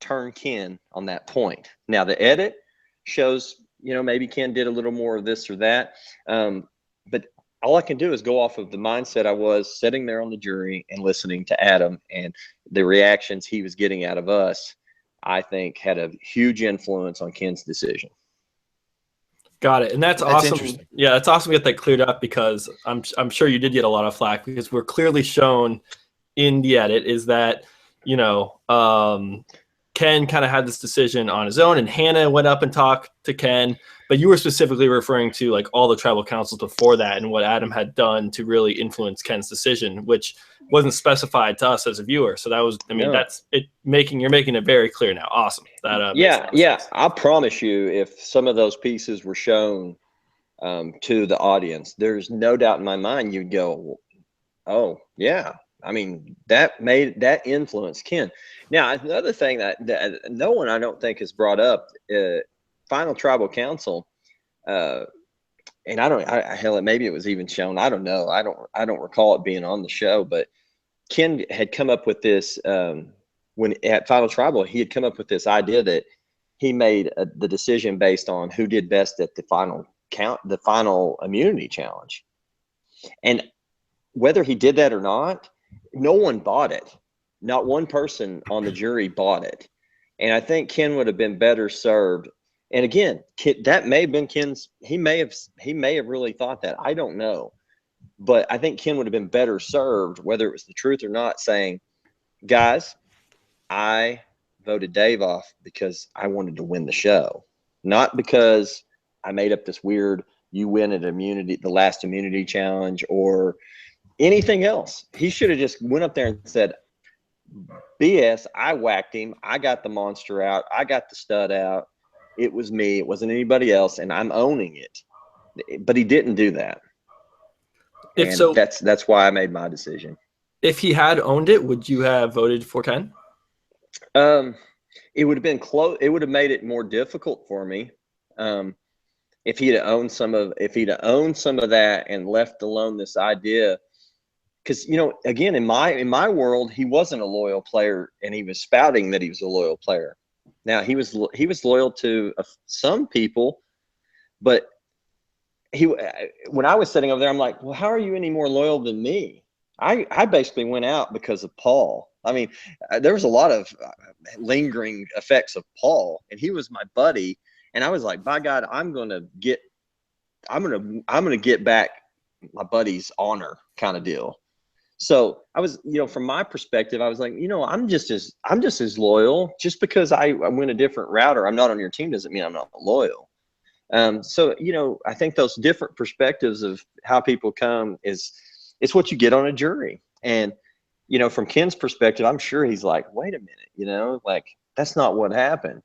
turn Ken on that point. Now, the edit shows, maybe Ken did a little more of this or that. But all I can do is go off of the mindset I was sitting there on the jury and listening to Adam, and the reactions he was getting out of us, I think, had a huge influence on Ken's decision. Got it. And that's awesome. Yeah, that's awesome to get that cleared up, because I'm sure you did get a lot of flack, because we're clearly shown in the edit is that, Ken kind of had this decision on his own, and Hannah went up and talked to Ken, but you were specifically referring to all the tribal councils before that and what Adam had done to really influence Ken's decision, which wasn't specified to us as a viewer. So that was, that's it. You're making it very clear now. Awesome. That yeah. I promise you, if some of those pieces were shown to the audience, there's no doubt in my mind you'd go, oh yeah. That influenced Ken. Now, another thing that no one I don't think has brought up, final tribal council, and maybe it was even shown. I don't know. I don't recall it being on the show, but Ken had come up with this when at final tribal. He had come up with this idea that he made the decision based on who did best at the final count, the final immunity challenge, and whether he did that or not, no one bought it. Not one person on the jury bought it. And I think Ken would have been better served. And again, that may have been Ken's, he may have really thought that. I don't know. But I think Ken would have been better served, whether it was the truth or not, saying, guys, I voted Dave off because I wanted to win the show. Not because I made up this weird, you win at immunity, the last immunity challenge, or anything else. He should have just went up there and said, BS, I whacked him. I got the monster out. I got the stud out. It was me. It wasn't anybody else, and I'm owning it. But he didn't do that. That's why I made my decision. If he had owned it, would you have voted for Ken? It would have been close. It would have made it more difficult for me. If he'd have owned some of that and left alone this idea, because again, in my world, he wasn't a loyal player, and he was spouting that he was a loyal player. Now he was loyal to some people, but when I was sitting over there, I'm like, well, how are you any more loyal than me? I basically went out because of Paul. I mean, there was a lot of lingering effects of Paul, and he was my buddy. And I was like, by God, I'm gonna get back my buddy's honor, kind of deal. So I was, from my perspective, I was like, I'm just as loyal. Just because I went a different route or I'm not on your team doesn't mean I'm not loyal. So I think those different perspectives of how people come it's what you get on a jury. And from Ken's perspective, I'm sure he's like, wait a minute, like that's not what happened.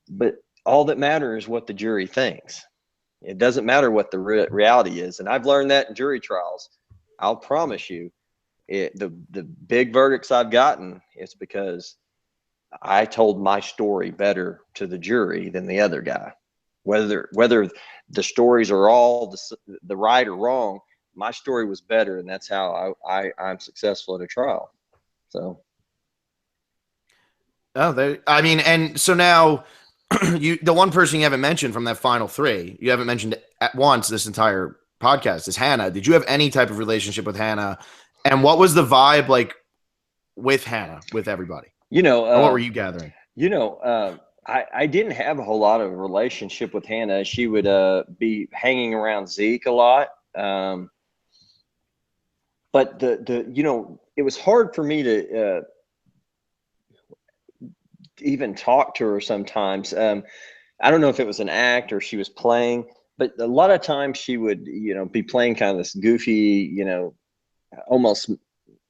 But all that matters is what the jury thinks. It doesn't matter what the reality is. And I've learned that in jury trials. I'll promise you, the big verdicts I've gotten, it's because I told my story better to the jury than the other guy. Whether the stories are all the right or wrong, my story was better, and that's how I'm successful at a trial. So. And so now the one person you haven't mentioned from that final three, you haven't mentioned at once this entire podcast, is Hannah. Did you have any type of relationship with Hannah? And what was the vibe like with Hannah, with everybody? What were you gathering? I didn't have a whole lot of relationship with Hannah. She would be hanging around Zeke a lot. But it was hard for me to even talk to her sometimes. I don't know if it was an act or she was playing, but a lot of times she would, be playing kind of this goofy, almost,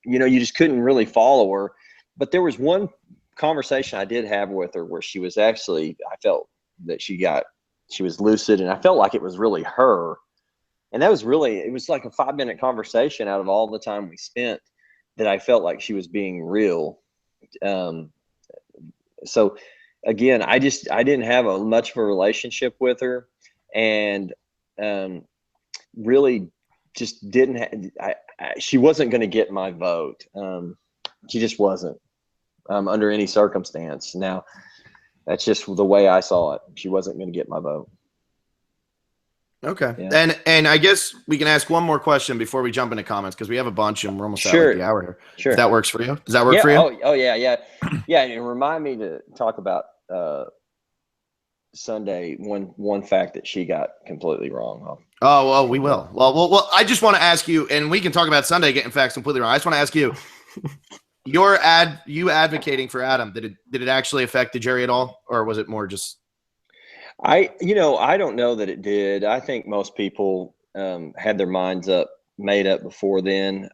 you just couldn't really follow her. But there was one conversation I did have with her where she was actually, I felt that she was lucid, and I felt like it was really her. And that was it was like a 5-minute conversation out of all the time we spent that I felt like she was being real. So again, I didn't have much of a relationship with her, and really just didn't she wasn't going to get my vote. She just wasn't, under any circumstance. Now, that's just the way I saw it. She wasn't going to get my vote. Okay. Yeah. And I guess we can ask one more question before we jump into comments, because we have a bunch and we're almost out of the hour here. Sure. If that works for you. Does that work for you? Oh yeah. Yeah. And remind me to talk about Sunday, one fact that she got completely wrong. Oh, well, we will. Well, I just want to ask you, and we can talk about Sunday getting facts completely wrong. I just want to ask you, you advocating for Adam, did it actually affect the jury at all, or was it more just? I don't know that it did. I think most people had their minds made up before then.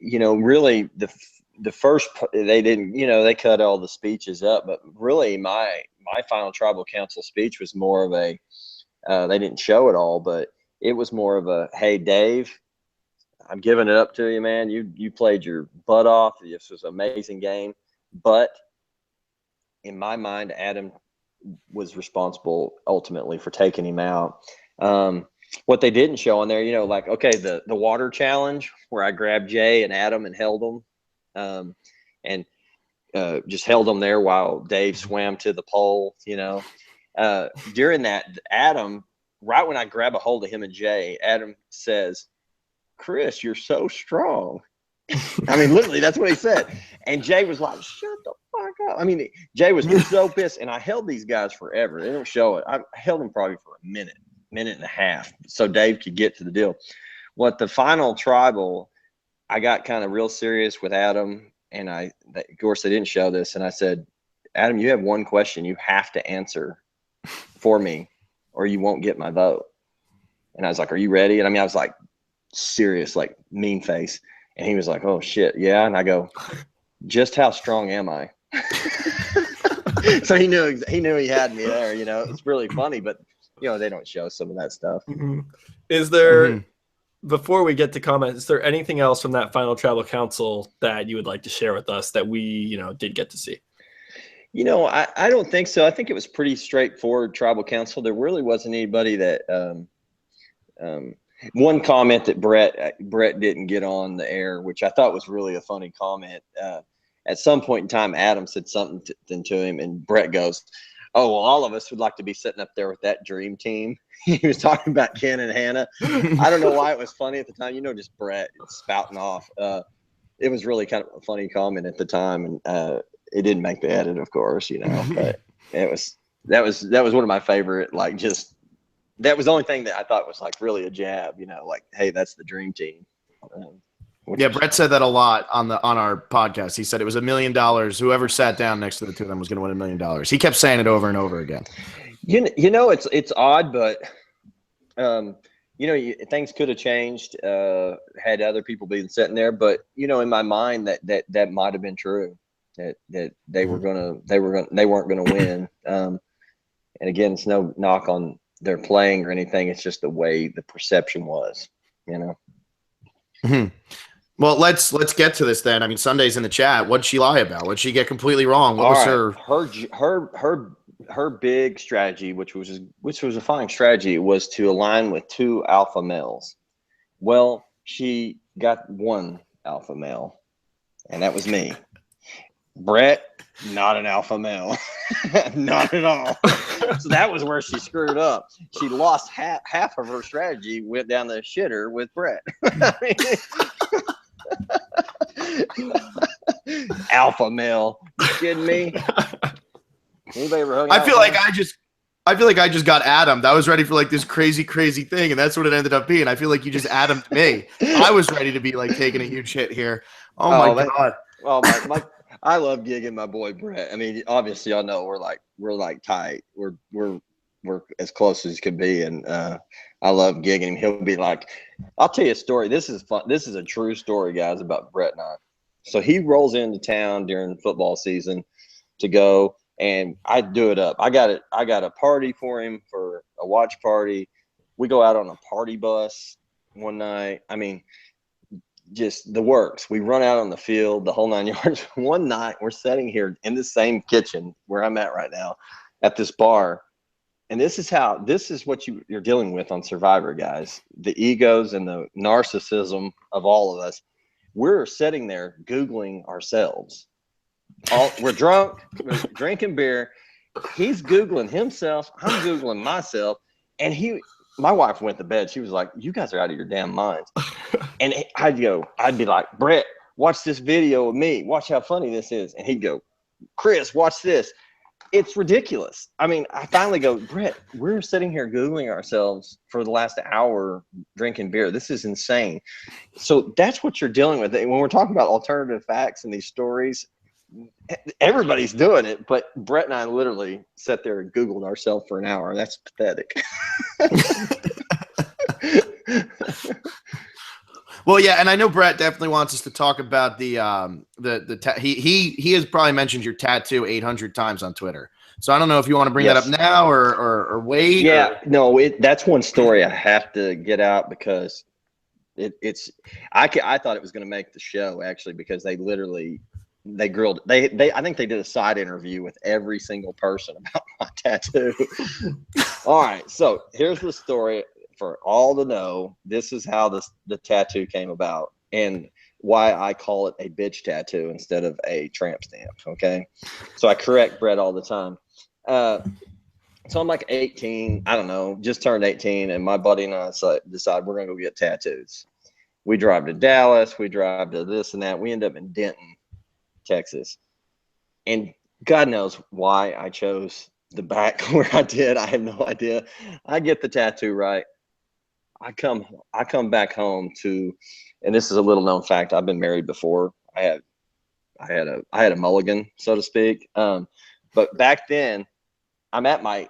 Really the first, they didn't, they cut all the speeches up, but really my final tribal council speech was more of a, they didn't show it all, but it was more of a, hey, Dave, I'm giving it up to you, man. You played your butt off. This was an amazing game. But in my mind, Adam was responsible ultimately for taking him out. What they didn't show on there, okay, the water challenge where I grabbed Jay and Adam and held them, and just held them there while Dave swam to the pole. During that, Adam, right when I grab a hold of him and Jay, Adam says, "Chris, you're so strong." I mean, literally, that's what he said. And Jay was like, "Shut the fuck up." I mean, Jay was so pissed, and I held these guys forever. They don't show it. I held them probably for a minute and a half, so Dave could get to the deal. What the final tribal, I got kind of real serious with Adam, and of course, they didn't show this, and I said, "Adam, you have one question you have to answer for me, or you won't get my vote." And I was like, "Are you ready?" And I mean, I was like serious, like mean face. And he was like, "Oh shit, yeah." And I go, "Just how strong am I?" So he knew he had me there. It's really funny, but they don't show some of that stuff. Mm-hmm. Is there before we get to comments, is there anything else from that final tribal council that you would like to share with us that we, did get to see? I don't think so. I think it was pretty straightforward tribal council. There really wasn't anybody that one comment that Brett didn't get on the air, which I thought was really a funny comment. At some point in time, Adam said something to him, and Brett goes, "Oh, well, all of us would like to be sitting up there with that dream team." He was talking about Ken and Hannah. I don't know why it was funny at the time. Just Brett spouting off. It was really kind of a funny comment at the time, and it didn't make the edit, of course, but that was one of my favorite, that was the only thing that I thought was really a jab, hey, that's the dream team. Brett said that a lot on our podcast. He said it was $1 million. Whoever sat down next to the two of them was going to win $1 million. He kept saying it over and over again. It's odd, but things could have changed had other people been sitting there. But in my mind, that might have been true. That they weren't gonna win. And again, it's no knock on their playing or anything. It's just the way the perception was. Mm-hmm. Well, let's get to this then. I mean, Sunday's in the chat. What'd she lie about? What'd she get completely wrong? What was her big strategy, which was a fine strategy, was to align with 2 alpha males. Well, she got 1 alpha male, and that was me. Brett, not an alpha male, not at all. So that was where she screwed up. She lost half of her strategy, went down the shitter with Brett. Alpha male, you kidding me? Anybody ever hung out? I feel like I just got Adam'd. I was ready for this crazy thing, and that's what it ended up being. I feel like you just Adam'd me. I was ready to be taking a huge hit here. Oh my God. Well, I love gigging my boy Brett. I mean, obviously, y'all know we're tight. We're as close as could be, and I love gigging him. He'll be like, I'll tell you a story. This is fun. This is a true story, guys, about Brett and I. So he rolls into town during football season to go, and I do it up. I got a party for him for a watch party. We go out on a party bus one night. I mean, just the works. We run out on the field, the whole 9 yards. One night, we're sitting here in the same kitchen where I'm at right now at this bar. And this is what you're dealing with on Survivor, guys. The egos and the narcissism of all of us. We're sitting there Googling ourselves. We're drunk, we're drinking beer. He's Googling himself. I'm Googling myself. And my wife went to bed. She was like, "You guys are out of your damn minds." And I'd be like, "Brett, watch this video of me. Watch how funny this is." And he'd go, "Chris, watch this." It's ridiculous. I mean, I finally go, "Brett, we're sitting here Googling ourselves for the last hour drinking beer. This is insane." So that's what you're dealing with. When we're talking about alternative facts and these stories, everybody's doing it, but Brett and I literally sat there and Googled ourselves for an hour. That's pathetic. Well, yeah, and I know Brett definitely wants us to talk about he has probably mentioned your tattoo 800 times on Twitter. So I don't know if you want to bring that up now or wait. Yeah, no, that's one story I have to get out because I thought it was going to make the show actually because they grilled. I think they did a side interview with every single person about my tattoo. All right, so here's the story for all to know. This is how the tattoo came about and why I call it a bitch tattoo instead of a tramp stamp. Okay, so I correct Brett all the time. So I'm 18. I don't know, just turned 18, and my buddy and I decide we're gonna go get tattoos. We drive to Dallas. We drive to this and that. We end up in Denton, Texas. And God knows why I chose the back where I did. I have no idea. I get the tattoo right. I come back home to, and this is a little known fact. I've been married before. I had a mulligan, so to speak. But back then, I'm at my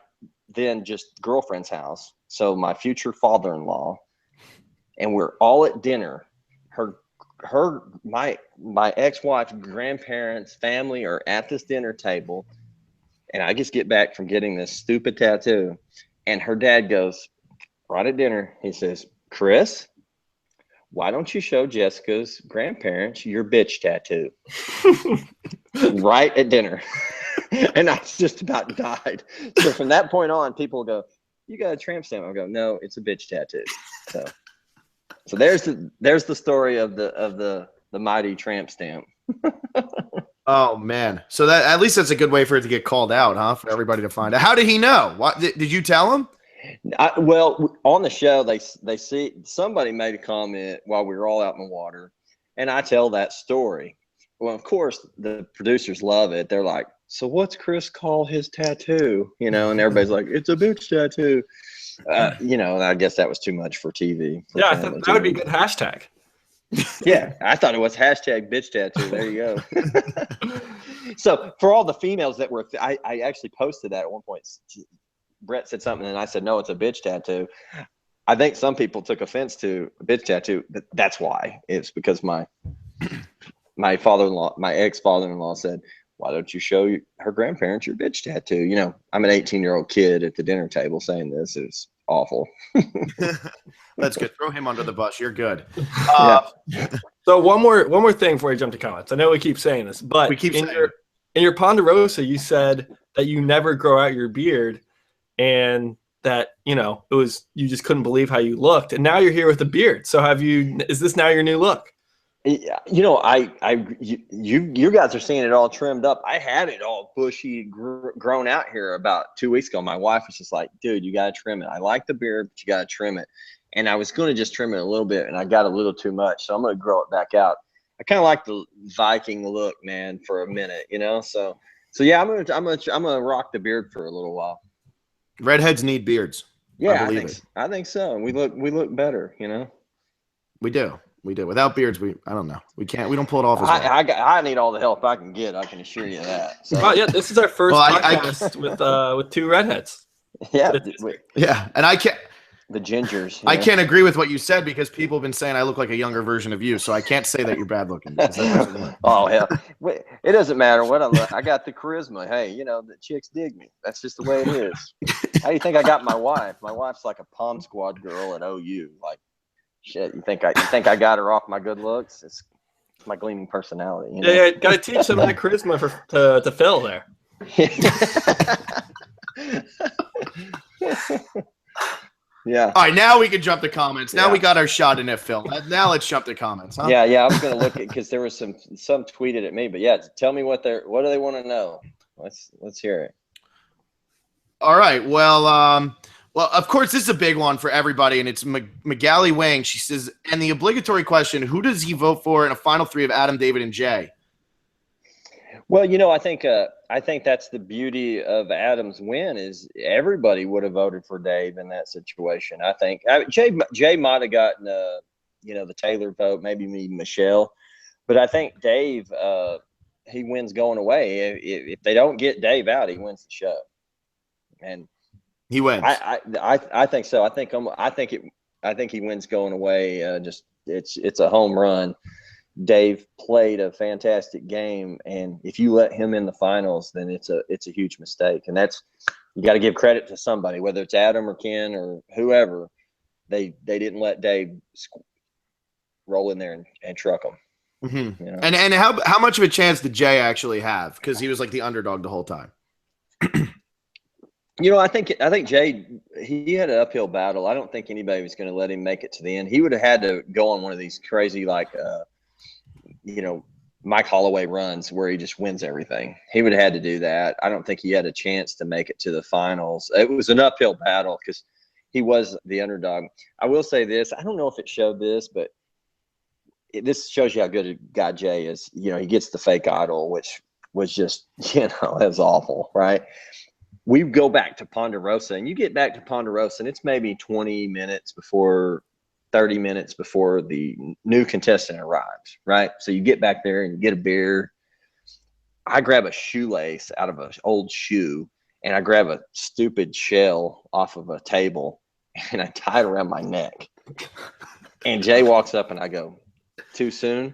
then just girlfriend's house. So my future father-in-law, and we're all at dinner. My ex-wife's grandparents, family are at this dinner table, and I just get back from getting this stupid tattoo, and her dad goes right at dinner. He says, "Chris, why don't you show Jessica's grandparents your bitch tattoo? Right at dinner. And I just about died. So from that point on, people go, you got a tramp stamp. I go, no, it's a bitch tattoo. So there's the story of the mighty tramp stamp. Oh man. So that at least that's a good way for it to get called out, huh? For everybody to find out. How did he know? What did you tell him? Well, on the show, they see somebody made a comment while we were all out in the water, and I tell that story. Well, of course, the producers love it. They're like, so what's Chris call his tattoo? And everybody's like, it's a bitch tattoo. I guess that was too much for TV. Yeah, I thought that would be a good hashtag. Yeah, I thought it was hashtag bitch tattoo. There you go. So for all the females that were, I actually posted that at one point. Brett said something, and I said, no, it's a bitch tattoo. I think some people took offense to a bitch tattoo. But that's why. It's because my father-in-law, my ex-father-in-law said, why don't you show her grandparents your bitch tattoo? I'm an 18-year-old kid at the dinner table saying this. It's awful. That's good. Throw him under the bus. You're good. So one more thing before I jump to comments. I know we keep saying this, but we keep in your Ponderosa, you said that you never grow out your beard, and that it was you just couldn't believe how you looked, and now you're here with a beard. So is this now your new look? You guys are seeing it all trimmed up. I had it all bushy, grown out here about 2 weeks ago. My wife was just like, dude, you got to trim it. I like the beard, but you got to trim it. And I was going to just trim it a little bit, and I got a little too much. So I'm going to grow it back out. I kind of like the Viking look, man, for a minute, So yeah, I'm gonna rock the beard for a little while. Redheads need beards. Yeah, I think so. We look better, We do. Without beards, I don't know. We don't pull it off as well. I need all the help I can get. I can assure you that. So. Oh yeah, this is our first podcast with two redheads. Yeah, and I can't. The gingers. I can't agree with what you said because people have been saying I look like a younger version of you, so I can't say that you're bad looking. Oh hell, it doesn't matter what I look. I got the charisma. Hey, the chicks dig me. That's just the way it is. How do you think I got my wife? My wife's like a Pom Squad girl at OU. Like, shit. You think I got her off my good looks? It's my gleaming personality. Yeah, got to teach some of that charisma to Phil there. Yeah. All right, now we can jump to comments. Now we got our shot in it, Phil. Now let's jump to comments, huh? Yeah. I was gonna look at because there was some tweeted at me, but yeah, tell me what do they want to know? Let's hear it. All right. Well, of course, this is a big one for everybody, and it's Magali Wang. She says, and the obligatory question: who does he vote for in a final three of Adam, David, and Jay? Well, I think that's the beauty of Adam's win is everybody would have voted for Dave in that situation. I think Jay might have gotten the Taylor vote, maybe me, Michelle, but I think Dave he wins going away. If they don't get Dave out, he wins the show, and he wins. I think so. I think he wins going away. Just it's a home run. Dave played a fantastic game, and if you let him in the finals, then it's a huge mistake. And you got to give credit to somebody, whether it's Adam or Ken or whoever. They didn't let Dave roll in there and truck him. Mm-hmm. And how much of a chance did Jay actually have? Because he was like the underdog the whole time. I think Jay, he had an uphill battle. I don't think anybody was going to let him make it to the end. He would have had to go on one of these crazy Mike Holloway runs where he just wins everything. He would have had to do that. I don't think he had a chance to make it to the finals. It was an uphill battle because he was the underdog. I will say this. I don't know if it showed this, but this shows you how good a guy Jay is. He gets the fake idol, which was just, it was awful, right? We go back to Ponderosa, and you get back to Ponderosa, and it's maybe 30 minutes before the new contestant arrives, right? So you get back there and you get a beer. I grab a shoelace out of an old shoe, and I grab a stupid shell off of a table, and I tie it around my neck. And Jay walks up, and I go, too soon?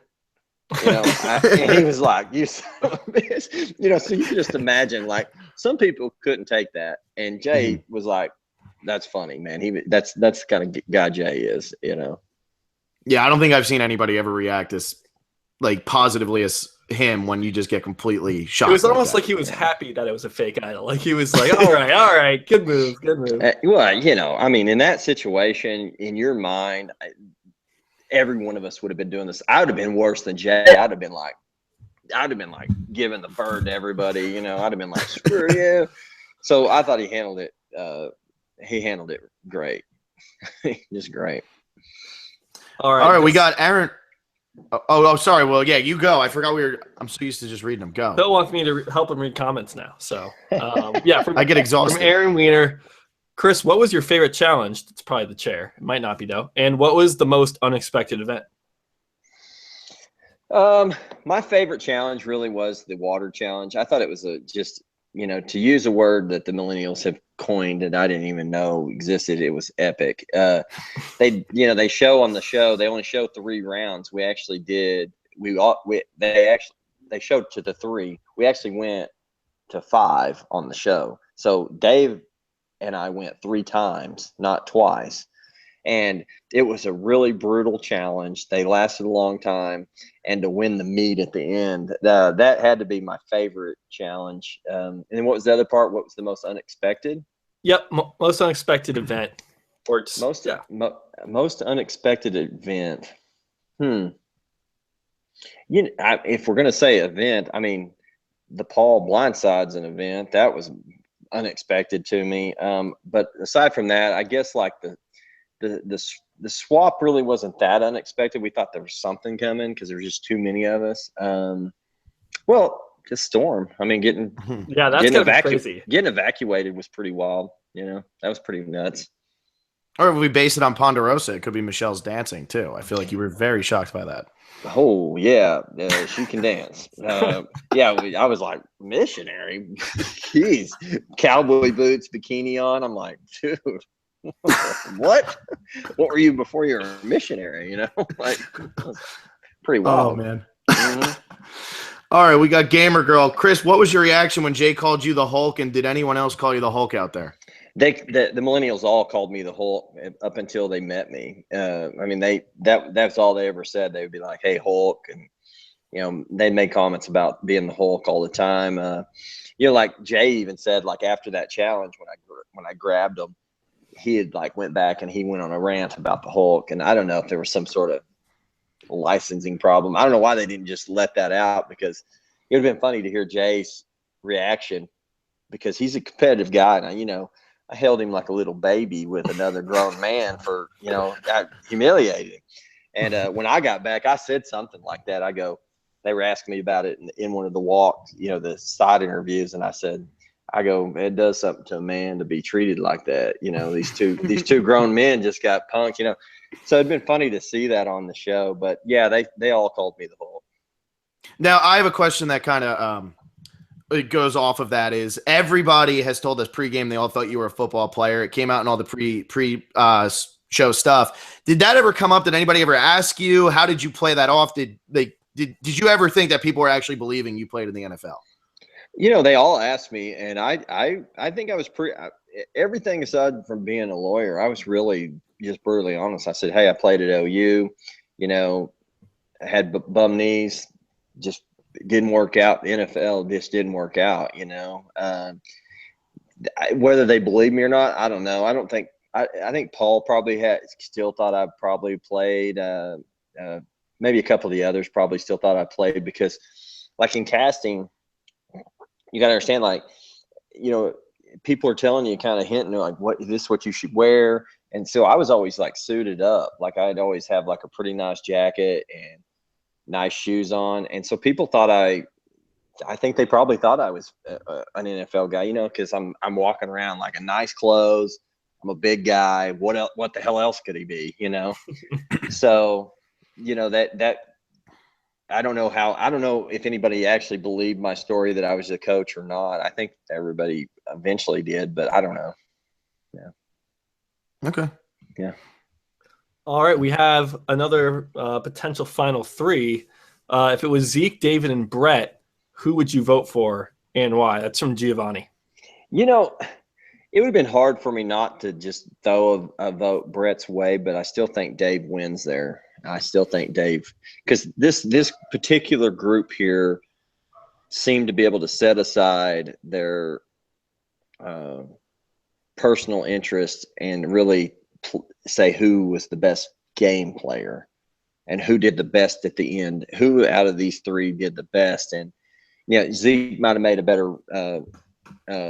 And he was like, you son of a bitch. So you can just imagine, like, some people couldn't take that. And Jay was like, that's funny, man. That's the kind of guy Jay is, Yeah, I don't think I've seen anybody ever react as like positively as him when you just get completely shocked. It was almost like he was happy that it was a fake idol. Like he was like, all right, good move. Well, I mean, in that situation, in your mind, every one of us would have been doing this. I would have been worse than Jay. I'd have been like giving the bird to everybody. I'd have been like, screw you. So I thought he handled it. He handled it great. Just great. All right. We got Aaron. Oh, sorry. Well, yeah, you go. I forgot I'm so used to just reading them. Go. Bill wants me to help him read comments now. So, yeah. I get exhausted. From Aaron Wiener. Chris, what was your favorite challenge? It's probably the chair. It might not be, though. And what was the most unexpected event? My favorite challenge really was the water challenge. I thought it was to use a word that the millennials have coined and I didn't even know existed. It was epic. They show on the show, they only show 3 rounds. We actually did, they showed to the 3. We actually went to 5 on the show. So Dave and I went 3 times, not twice. And it was a really brutal challenge. They lasted a long time. And to win the meet at the end, that had to be my favorite challenge. And then what was the other part? What was the most unexpected? Yep, most unexpected event. Or most unexpected event. If we're going to say event, I mean, the Paul Blindside's an event. That was unexpected to me. But aside from that, I guess like the swap really wasn't that unexpected. We thought there was something coming because there was just too many of us. Just Storm. I mean, that's gonna be crazy. Getting evacuated was pretty wild. That was pretty nuts. Or if we base it on Ponderosa, it could be Michelle's dancing too. I feel like you were very shocked by that. Oh yeah, she can dance. I was like, missionary. Jeez, cowboy boots, bikini on. I'm like, dude. What were you before you were a missionary? Like pretty wild. Oh man. Mm-hmm. All right, we got Gamer Girl. Chris, what was your reaction when Jay called you the Hulk, and did anyone else call you the Hulk out there? The millennials all called me the Hulk up until they met me. I mean, that's all they ever said. They would be like, "Hey, Hulk," and they'd make comments about being the Hulk all the time. Like Jay even said, like after that challenge when I grabbed him, he had like went back and he went on a rant about the Hulk. And I don't know if there was some sort of licensing problem. I don't know why they didn't just let that out, because it would have been funny to hear Jay's reaction, because he's a competitive guy. And I held him like a little baby with another grown man for, I humiliated him. And when I got back, I said something like that. They were asking me about it in one of the walks, the side interviews. And I said, it does something to a man to be treated like that. These two grown men just got punked, So it'd been funny to see that on the show. But yeah, they all called me the Hulk. Now I have a question that kind of it goes off of that. Is everybody has told us pregame they all thought you were a football player. It came out in all the pre show stuff. Did that ever come up? Did anybody ever ask you? How did you play that off? Did you ever think that people were actually believing you played in the NFL? They all asked me, and I think I was everything aside from being a lawyer, I was really just brutally honest. I said, hey, I played at OU, I had bum knees, just didn't work out. The NFL just didn't work out, whether they believe me or not, I don't know. I think Paul probably still thought I probably played, maybe a couple of the others probably still thought I played, because like in casting, you got to understand, like, people are telling you, kind of hinting, like, this is what you should wear. And so I was always like suited up. Like I'd always have like a pretty nice jacket and nice shoes on. And so people thought I think they probably thought I was an NFL guy, because I'm walking around like a nice clothes. I'm a big guy. What the hell else could he be? So, that I don't know if anybody actually believed my story that I was a coach or not. I think everybody eventually did, but I don't know. Yeah. Okay. Yeah. All right. We have another potential final 3. If it was Zeke, David, and Brett, who would you vote for and why? That's from Giovanni. It would have been hard for me not to just throw a vote Brett's way, but I still think Dave wins there. I still think Dave, because this particular group here seemed to be able to set aside their personal interests and really say who was the best game player and who did the best at the end. Who out of these three did the best? And Zeke might have made a better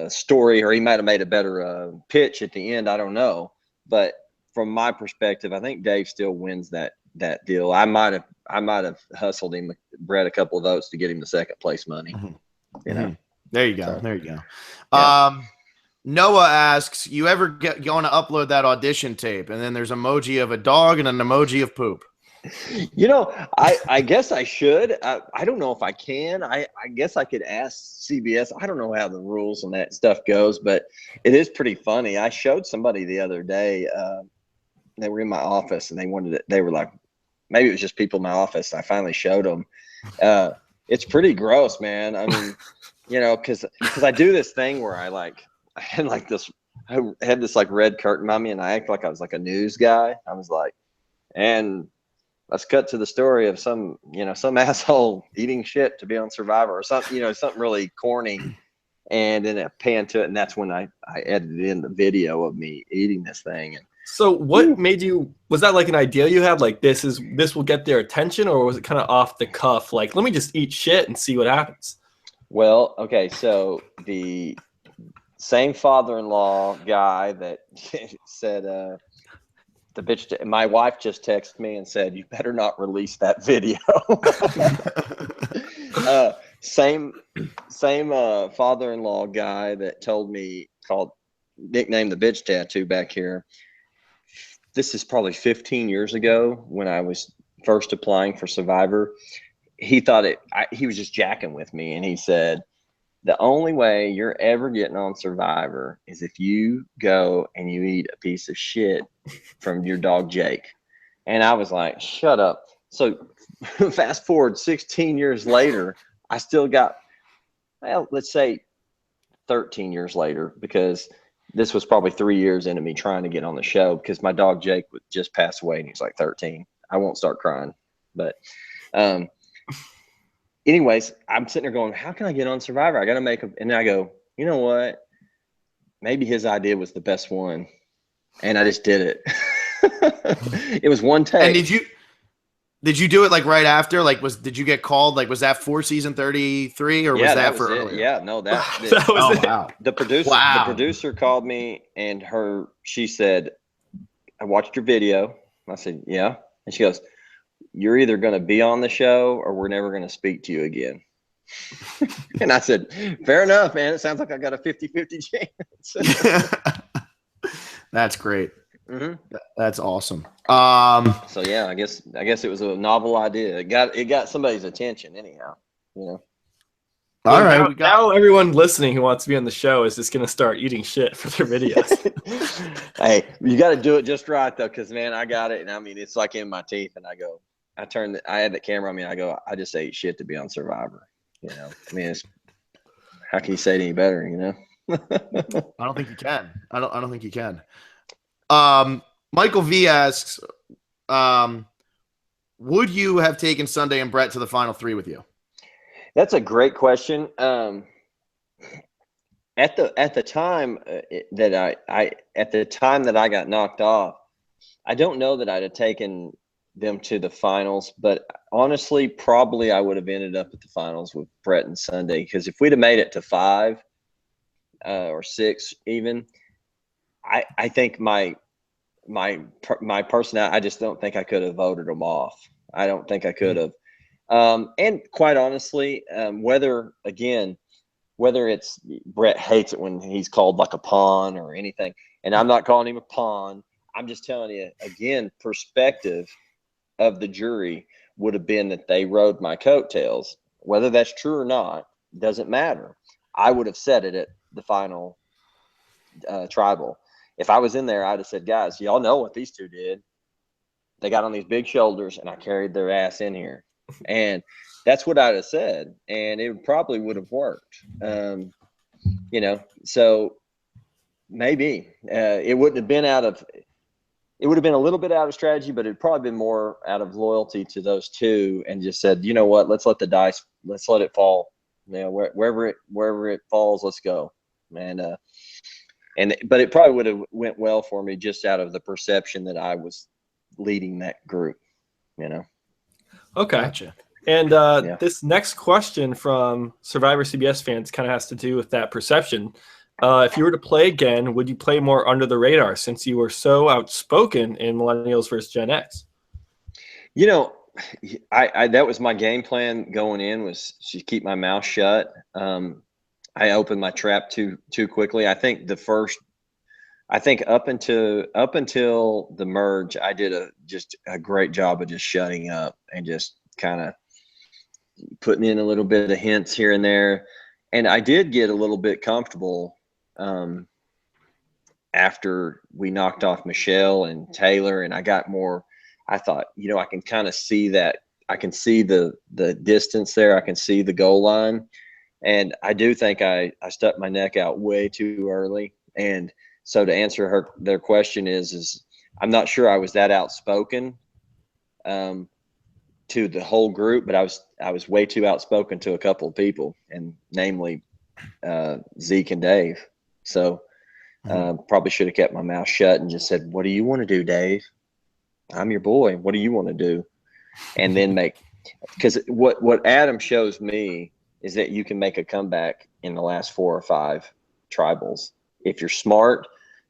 story, or he might have made a better pitch at the end. I don't know, but from my perspective, I think Dave still wins that deal. I might have hustled him, Brett, a couple of votes to get him the second place money. Mm-hmm. You know, there you go. So, there you go. Yeah. Noah asks, you ever going to upload that audition tape? And then there's emoji of a dog and an emoji of poop. I guess I should. I don't know if I can. I guess I could ask CBS. I don't know how the rules and that stuff goes, but it is pretty funny. I showed somebody the other day. They were in my office and they were like, maybe it was just people in my office. I finally showed them. It's pretty gross, man. I mean, because I do this thing where I had this like red curtain on me, and I act like I was like a news guy. I was like, and let's cut to the story of some asshole eating shit to be on Survivor or something, something really corny. And then I pan to it, and that's when I edited in the video of me eating this thing. And so what made you, was that like an idea you had, like this will get their attention, or was it kind of off the cuff, like let me just eat shit and see what happens? Well, okay, so the same father-in-law guy that said the bitch, my wife just texted me and said, you better not release that video. Same father-in-law guy that told me, nicknamed the bitch tattoo back here. This is probably 15 years ago when I was first applying for Survivor. He thought he was just jacking with me, and he said, the only way you're ever getting on Survivor is if you go and you eat a piece of shit from your dog Jake. And I was like, shut up. So fast forward 16 years later, I still got, well, let's say 13 years later, because this was probably 3 years into me trying to get on the show, because my dog Jake would just pass away and he's like 13. I won't start crying. But anyways, I'm sitting there going, how can I get on Survivor? I got to make a, and I go, you know what? Maybe his idea was the best one. And I just did it. It was one take. And did you do it like right after? Like, did you get called? Like, was that for season 33 or was that for earlier? Yeah, no, that was it. Wow. The producer called me, and she said, I watched your video. I said, yeah. And she goes, you're either going to be on the show or we're never going to speak to you again. And I said, fair enough, man. It sounds like I got a 50-50 chance. That's great. Mm-hmm. That's awesome. So yeah, I guess it was a novel idea. It got somebody's attention anyhow, All right. Now everyone listening who wants to be on the show is just going to start eating shit for their videos. Hey, you got to do it just right though, because man, I got it, and I mean it's like in my teeth. And I go, I had the camera on me, and I go, I just ate shit to be on Survivor. I mean, how can you say it any better? I don't think you can. I don't think you can. Michael V asks, would you have taken Sunday and Brett to the final three with you? That's a great question. At the time that I got knocked off, I don't know that I'd have taken them to the finals, but honestly, probably I would have ended up at the finals with Brett and Sunday, because if we'd have made it to 5 or 6 even, I think my personality, I just don't think I could have voted them off. I don't think I could have. And quite honestly, whether it's Brett hates it when he's called like a pawn or anything, and I'm not calling him a pawn. I'm just telling you, again, perspective of the jury would have been that they rode my coattails. Whether that's true or not doesn't matter. I would have said it at the final tribal. If I was in there, I'd have said, guys, y'all know what these two did. They got on these big shoulders, and I carried their ass in here. And that's what I'd have said, and it probably would have worked. So maybe it wouldn't have been it would have been a little bit out of strategy, but it'd probably been more out of loyalty to those two, and just said, you know what, let's let it fall. You know, wherever it falls, let's go. But it probably would have went well for me just out of the perception that I was leading that group, you know. Okay. Gotcha. And this next question from Survivor CBS fans kind of has to do with that perception. If you were to play again, would you play more under the radar since you were so outspoken in Millennials versus Gen X? You know, I that was my game plan going in, was to keep my mouth shut. I opened my trap too quickly. I think up until the merge, I did just a great job of just shutting up and just kind of putting in a little bit of hints here and there. And I did get a little bit comfortable after we knocked off Michelle and Taylor, and I got more. I thought, you know, I can kind of see that. I can see the distance there. I can see the goal line. And I do think I stuck my neck out way too early. And so to answer their question is I'm not sure I was that outspoken to the whole group, but I was way too outspoken to a couple of people, and namely Zeke and Dave. So probably should have kept my mouth shut and just said, what do you want to do, Dave? I'm your boy. What do you want to do? And then because what Adam shows me is that you can make a comeback in the last 4 or 5 tribals. If you're smart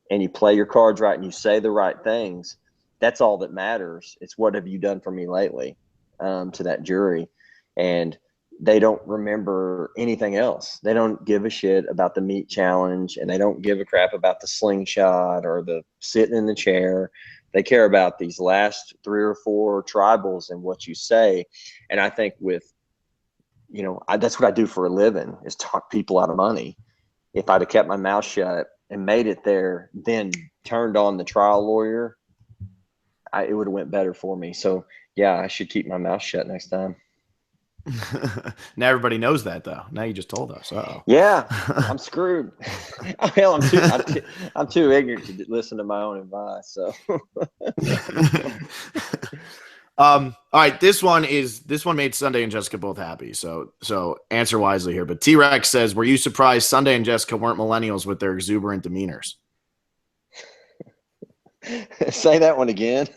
and you play your cards right and you say the right things, that's all that matters. It's what have you done for me lately, to that jury. And they don't remember anything else. They don't give a shit about the meat challenge, and they don't give a crap about the slingshot or the sitting in the chair. They care about these last 3 or 4 tribals and what you say. And I think that's what I do for a living, is talk people out of money. If I'd have kept my mouth shut and made it there, then turned on the trial lawyer, it would have went better for me. So yeah, I should keep my mouth shut next time. Now everybody knows that, though. Now you just told us. Uh-oh. Yeah, I'm screwed. Hell, I'm too ignorant to listen to my own advice. So, all right, this one made Sunday and Jessica both happy. So answer wisely here. But T-Rex says, "Were you surprised Sunday and Jessica weren't millennials with their exuberant demeanors?" Say that one again.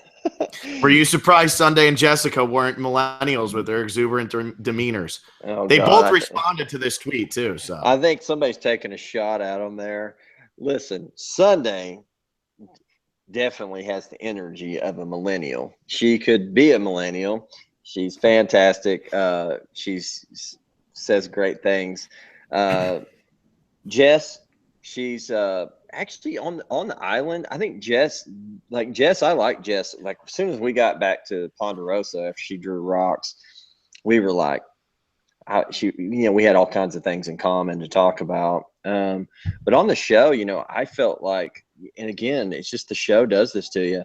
Were you surprised Sunday and Jessica weren't millennials with their exuberant demeanors? Oh, they God, both responded to this tweet too. So I think somebody's taking a shot at them there. Listen, Sunday definitely has the energy of a millennial. She could be a millennial. She's fantastic. She says great things. Jess, she's actually on the island. I think Jess, I like Jess. Like, as soon as we got back to Ponderosa after she drew rocks, we were like, we had all kinds of things in common to talk about. But on the show, I felt like, and again, it's just the show does this to you.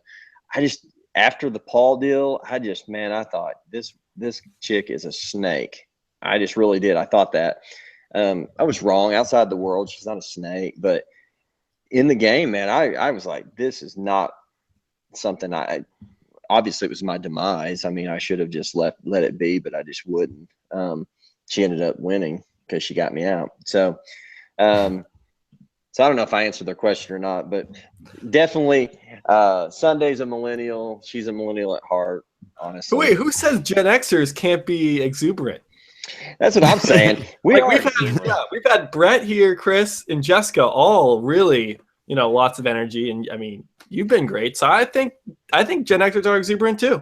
After the Paul deal, I thought this chick is a snake. I just really did. I thought that. I was wrong. Outside the world, she's not a snake, but in the game, man, I was like, this is not something obviously it was my demise. I mean, I should have just let it be, but I just wouldn't. She ended up winning because she got me out. So I don't know if I answered their question or not, but definitely Sunday's a millennial. She's a millennial at heart, honestly. Wait, who says Gen Xers can't be exuberant? That's what I'm saying. We've had Brett here, Chris, and Jessica, all really, lots of energy, and I mean, you've been great. So I think Gen Xers are exuberant too.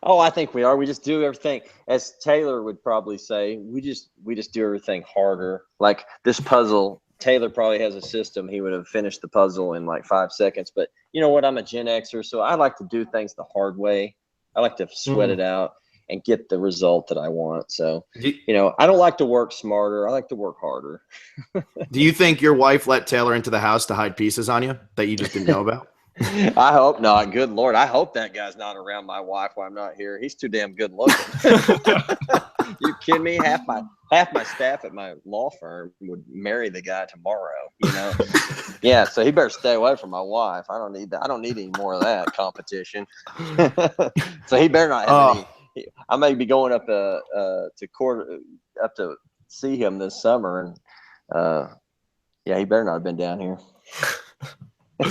Oh, I think we are. We just do everything, as Taylor would probably say. We just do everything harder. Like this puzzle, Taylor probably has a system. He would have finished the puzzle in like 5 seconds. But you know what? I'm a Gen Xer, so I like to do things the hard way. I like to sweat it out and get the result that I want. So, I don't like to work smarter. I like to work harder. Do you think your wife let Taylor into the house to hide pieces on you that you just didn't know about? I hope not. Good Lord. I hope that guy's not around my wife while I'm not here. He's too damn good looking. You kidding me? Half my staff at my law firm would marry the guy tomorrow, you know? Yeah, so he better stay away from my wife. I don't need that. I don't need any more of that competition. So he better not have any. I may be going up to court up to see him this summer, and yeah, he better not have been down here. By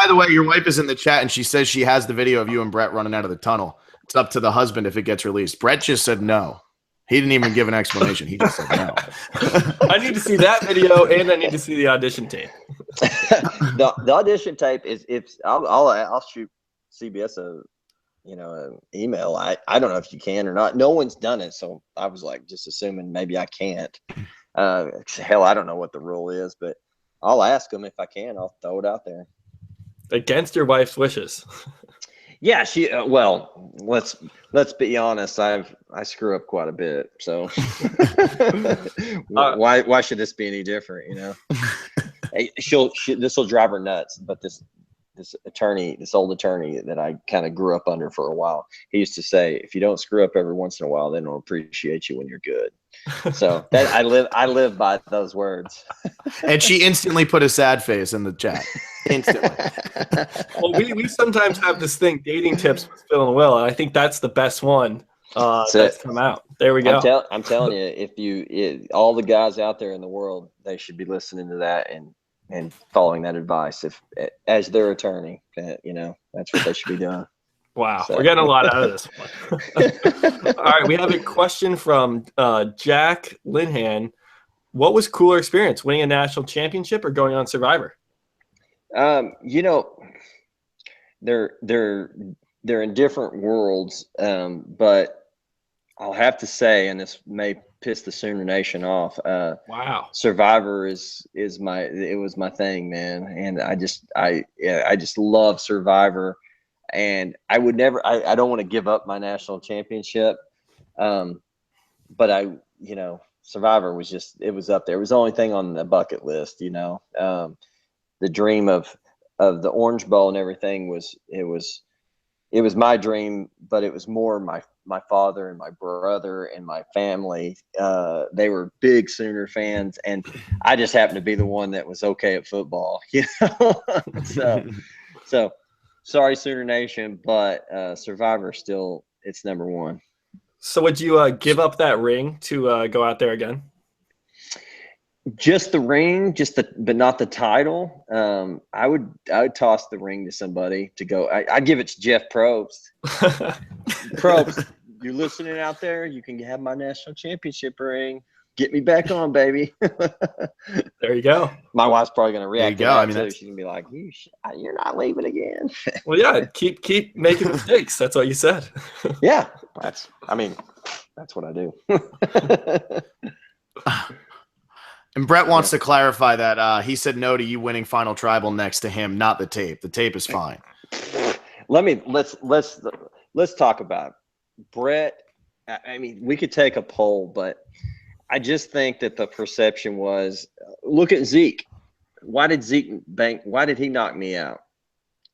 the way, your wife is in the chat, and she says she has the video of you and Brett running out of the tunnel. It's up to the husband if it gets released. Brett just said no. He didn't even give an explanation. He just said no. I need to see that video, and I need to see the audition tape. The audition tape is I'll shoot CBS an email. I don't know if you can or not. No one's done it, so I was like just assuming maybe I can't. Hell, I don't know what the rule is, but I'll ask them if I can. I'll throw it out there. Against your wife's wishes. Yeah, she. Well, let's be honest. I screw up quite a bit. So why should this be any different? You know, this will drive her nuts. But this old attorney that I kind of grew up under for a while, he used to say, if you don't screw up every once in a while, they don't appreciate you when you're good. So that I live by those words. And she instantly put a sad face in the chat. Instantly. Well, we sometimes have this thing, dating tips with Phil and Will, and I think that's the best one that's come out. There we go. I'm telling you, all the guys out there in the world, they should be listening to that and following that advice. If as their attorney, that's what they should be doing. Wow, so. We're getting a lot out of this one. All right, we have a question from Jack Linhan. What was cooler experience, winning a national championship or going on Survivor? They're in different worlds, but I'll have to say, and this may piss the Sooner Nation off. Wow, Survivor was my thing, man, and I just love Survivor. And I would never, I don't want to give up my national championship. But Survivor was it was up there. It was the only thing on the bucket list, the dream of the Orange Bowl and everything it was my dream, but it was more my father and my brother and my family. They were big Sooner fans, and I just happened to be the one that was okay at football, so sorry, Sooner Nation, but Survivor still, it's number one. So would you give up that ring to go out there again? Just the ring, but not the title. I would toss the ring to somebody to go. I'd give it to Jeff Probst. Probst, you're listening out there? You can have my national championship ring. Get me back on, baby. There you go. My wife's probably going to react. There you go. She's going to be like, you're not leaving again. Well, yeah, keep making mistakes. That's what you said. Yeah, that's what I do. And Brett wants to clarify that he said no to you winning Final Tribal next to him, not the tape. The tape is fine. Let's talk about Brett. I mean, we could take a poll, but I just think that the perception was, look at Zeke. Why did he knock me out?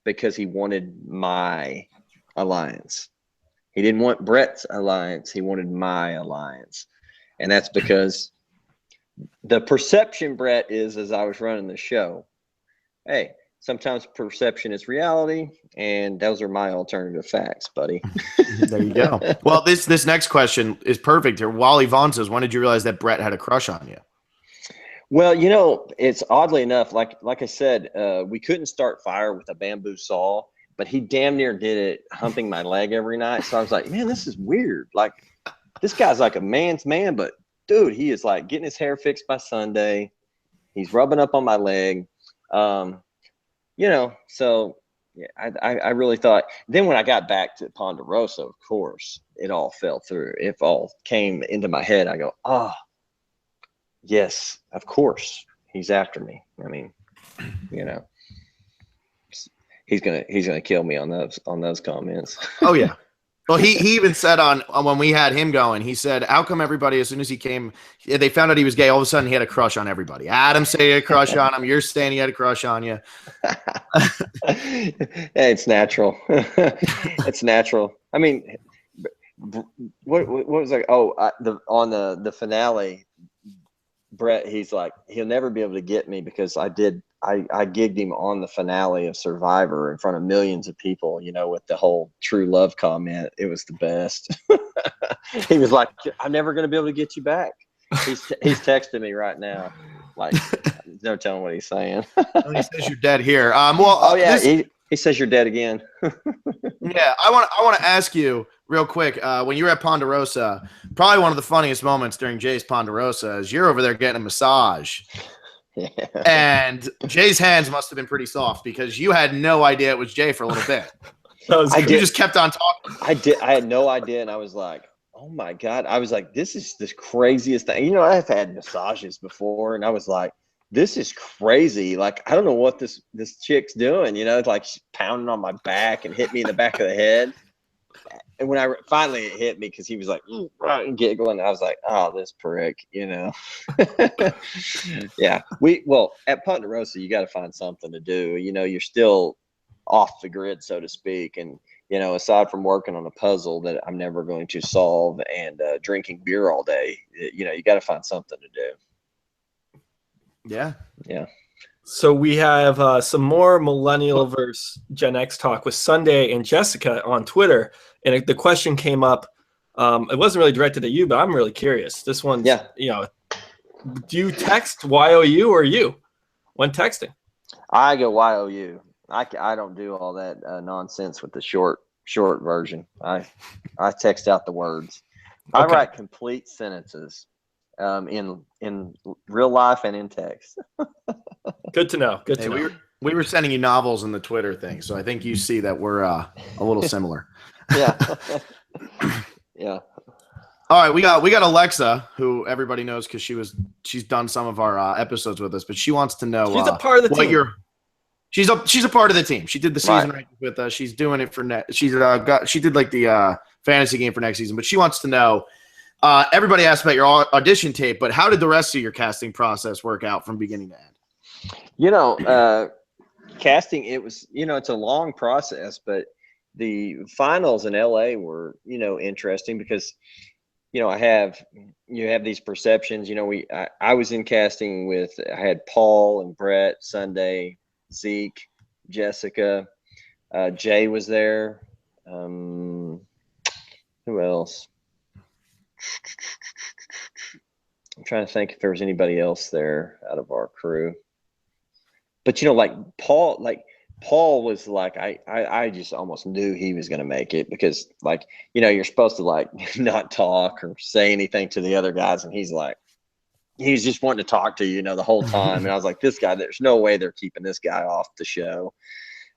Because he wanted my alliance. He didn't want Brett's alliance. He wanted my alliance. And that's because the perception, Brett, is, as I was running the show, hey, sometimes perception is reality, and those are my alternative facts, buddy. There you go. Well, this next question is perfect here. Wally Vaughn says, when did you realize that Brett had a crush on you? Well, it's oddly enough, like I said, we couldn't start fire with a bamboo saw, but he damn near did it humping my leg every night. So I was like, man, this is weird. Like, this guy's like a man's man, but dude, he is like getting his hair fixed by Sunday. He's rubbing up on my leg. So yeah, I really thought. Then when I got back to Ponderosa, of course, it all fell through. It all came into my head. I go, yes, of course, he's after me. I mean, he's gonna kill me on those comments. Oh yeah. Well, he even said on when we had him going, he said, how come everybody, as soon as he came, they found out he was gay, all of a sudden he had a crush on everybody. Adam said he had a crush on him. You're saying he had a crush on you. Hey, it's natural. It's natural. I mean, what was like? Oh, on the finale, Brett, he's like, he'll never be able to get me because I gigged him on the finale of Survivor in front of millions of people, with the whole true love comment. It was the best. He was like, I'm never going to be able to get you back. He's texting me right now. Like, no telling what he's saying. He says you're dead here. He says you're dead again. Yeah, I want to ask you real quick. When you were at Ponderosa, probably one of the funniest moments during Jay's Ponderosa is you're over there getting a massage. Yeah. And Jay's hands must have been pretty soft because you had no idea it was Jay for a little bit. You just kept on talking. I had no idea, and I was like, oh my God. I was like, this is the craziest thing. I've had massages before, and I was like, this is crazy. Like, I don't know what this chick's doing, it's like she's pounding on my back and hit me in the back of the head. And when finally it hit me, because he was like giggling, I was like, oh, this prick, Yeah. At Ponderosa, you got to find something to do. You're still off the grid, so to speak. And, aside from working on a puzzle that I'm never going to solve and drinking beer all day, you got to find something to do. Yeah. Yeah. So we have some more millennial versus Gen X talk with Sunday and Jessica on Twitter. And the question came up. It wasn't really directed at you, but I'm really curious. This one's, do you text YOU or you when texting? I go YOU. I don't do all that nonsense with the short version. I text out the words. Okay. I write complete sentences. In real life and in text. Good to know. Good to know. We were sending you novels in the Twitter thing, so I think you see that we're a little similar. Yeah. Yeah. All right, we got Alexa, who everybody knows because she's done some of our episodes with us, but she wants to know. She's a part of the team. She's a part of the team. She did the season rankings with us. She's doing it for next. She did like the fantasy game for next season, but she wants to know. Everybody asked about your audition tape, but how did the rest of your casting process work out from beginning to end? Casting, it was, it's a long process, but the finals in LA were, interesting because, you have these perceptions, I was in casting I had Paul and Brett, Sunday, Zeke, Jessica, Jay was there. Who else? I'm trying to think if there was anybody else there out of our crew. But Paul was like, I just almost knew he was going to make it because you're supposed to not talk or say anything to the other guys. And he's just wanting to talk to you, the whole time. And I was like, this guy, there's no way they're keeping this guy off the show.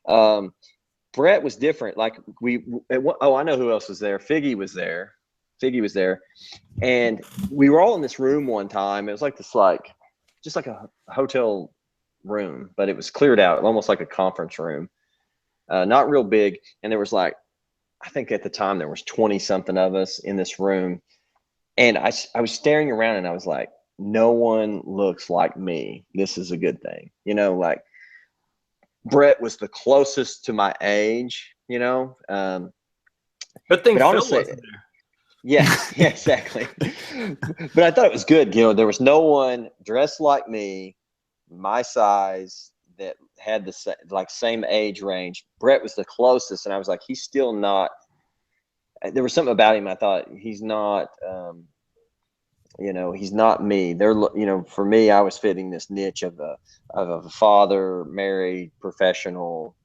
Brett was different. I know who else was there. Figgy was there. And we were all in this room one time. It was just like a hotel room, but it was cleared out, almost like a conference room, not real big. And there was I think at the time there was 20 something of us in this room. And I was staring around and I was like, no one looks like me. This is a good thing. Brett was the closest to my age, Good thing Phil wasn't there. Yeah, exactly. But I thought it was good. There was no one dressed like me, my size, that had the same age range. Brett was the closest, and I was like, he's still not. There was something about him. I thought he's not. He's not me. For me, I was fitting this niche of a father, married, professional,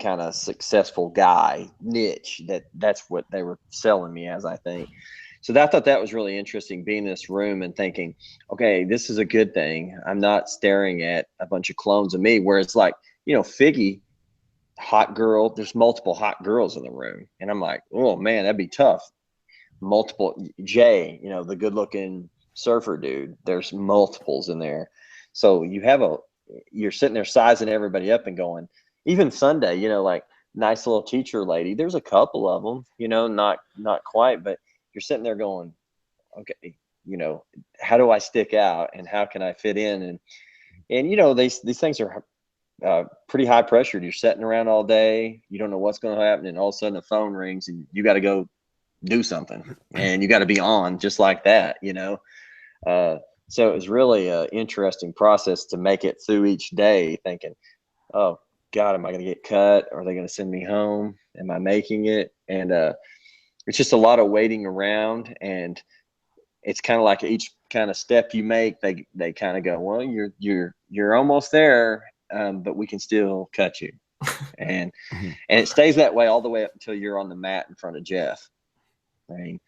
kind of successful guy niche. That's what they were selling me as, I think. So I thought that was really interesting, being in this room and thinking, okay, this is a good thing. I'm not staring at a bunch of clones of me, where it's Figgy, hot girl, there's multiple hot girls in the room. And I'm like, oh man, that'd be tough. Multiple Jay, the good looking surfer dude, there's multiples in there. So you're sitting there sizing everybody up and going, even Sunday, nice little teacher lady. There's a couple of them, not quite, but you're sitting there going, okay, how do I stick out and how can I fit in? And these things are pretty high pressured. You're sitting around all day. You don't know what's going to happen. And all of a sudden the phone rings and you got to go do something and you got to be on just like that, so it was really an interesting process to make it through each day thinking, oh God, am I going to get cut? Are they going to send me home? Am I making it? And it's just a lot of waiting around, and it's kind of like each kind of step you make, they kind of go, well, you're almost there, but we can still cut you. And it stays that way all the way up until you're on the mat in front of Jeff. Right?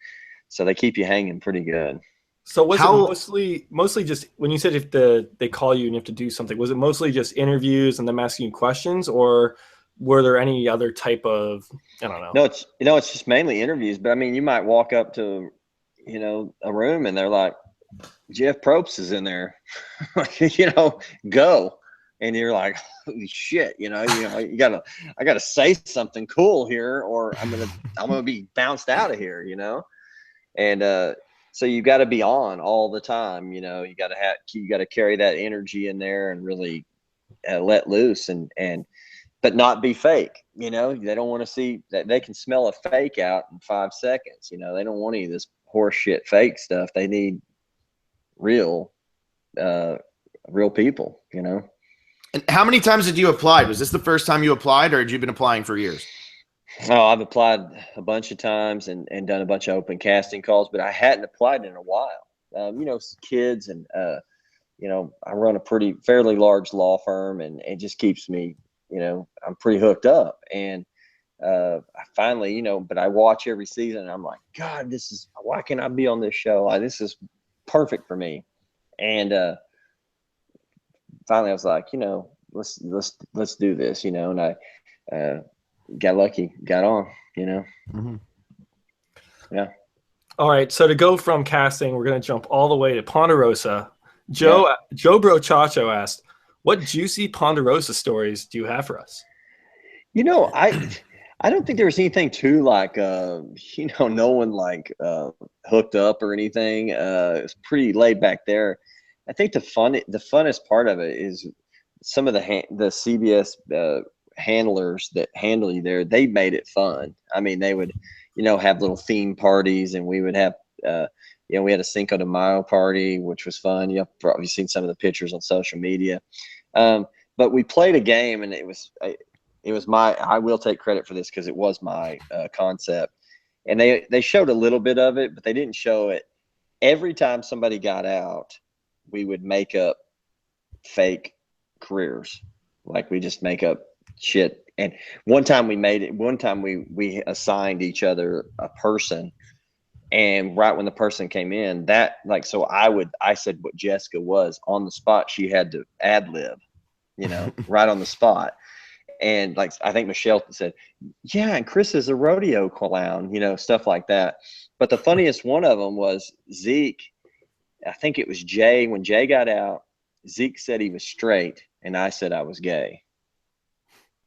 So they keep you hanging pretty good. So was it mostly just when you said if they call you and you have to do something, was it mostly just interviews and them asking you questions, or were there any other type of, I don't know? No, it's just mainly interviews. But I mean, you might walk up to, a room and they're like, Jeff Probst is in there, go. And you're like, holy shit, I gotta say something cool here, or I'm gonna be bounced out of here, and so you got to be on all the time, you got to carry that energy in there and really let loose but not be fake. They don't want to see that. They can smell a fake out in 5 seconds. They don't want any of this horse shit fake stuff. They need real people, And how many times did you apply? Was this the first time you applied, or had you been applying for years? Oh, I've applied a bunch of times and done a bunch of open casting calls, but I hadn't applied in a while. Kids and, I run a fairly large law firm, and it just keeps me, I'm pretty hooked up. And I finally, but I watch every season and I'm like, God, why can't I be on this show? This is perfect for me. And finally I was like, let's do this, and I got lucky, got on, Mm-hmm. Yeah. All right. So to go from casting, we're going to jump all the way to Ponderosa. Joe Brochacho asked, what juicy Ponderosa stories do you have for us? I don't think there was anything too like, no one like hooked up or anything. It was pretty laid back there. I think the funnest part of it is some of the CBS handlers that handle you there. They made it fun. I mean, they would, have little theme parties, and we would have, we had a Cinco de Mayo party, which was fun. You've probably seen some of the pictures on social media. But we played a game, and it was I will take credit for this because it was my concept. And they showed a little bit of it, but they didn't show it. Every time somebody got out, we would make up fake careers. Like we just make up shit. And one time we assigned each other a person. And right when the person came in, I said what Jessica was on the spot. She had to ad lib, right on the spot. And I think Michelle said, yeah, and Chris is a rodeo clown, stuff like that. But the funniest one of them was Zeke. I think it was Jay. When Jay got out, Zeke said he was straight, and I said I was gay.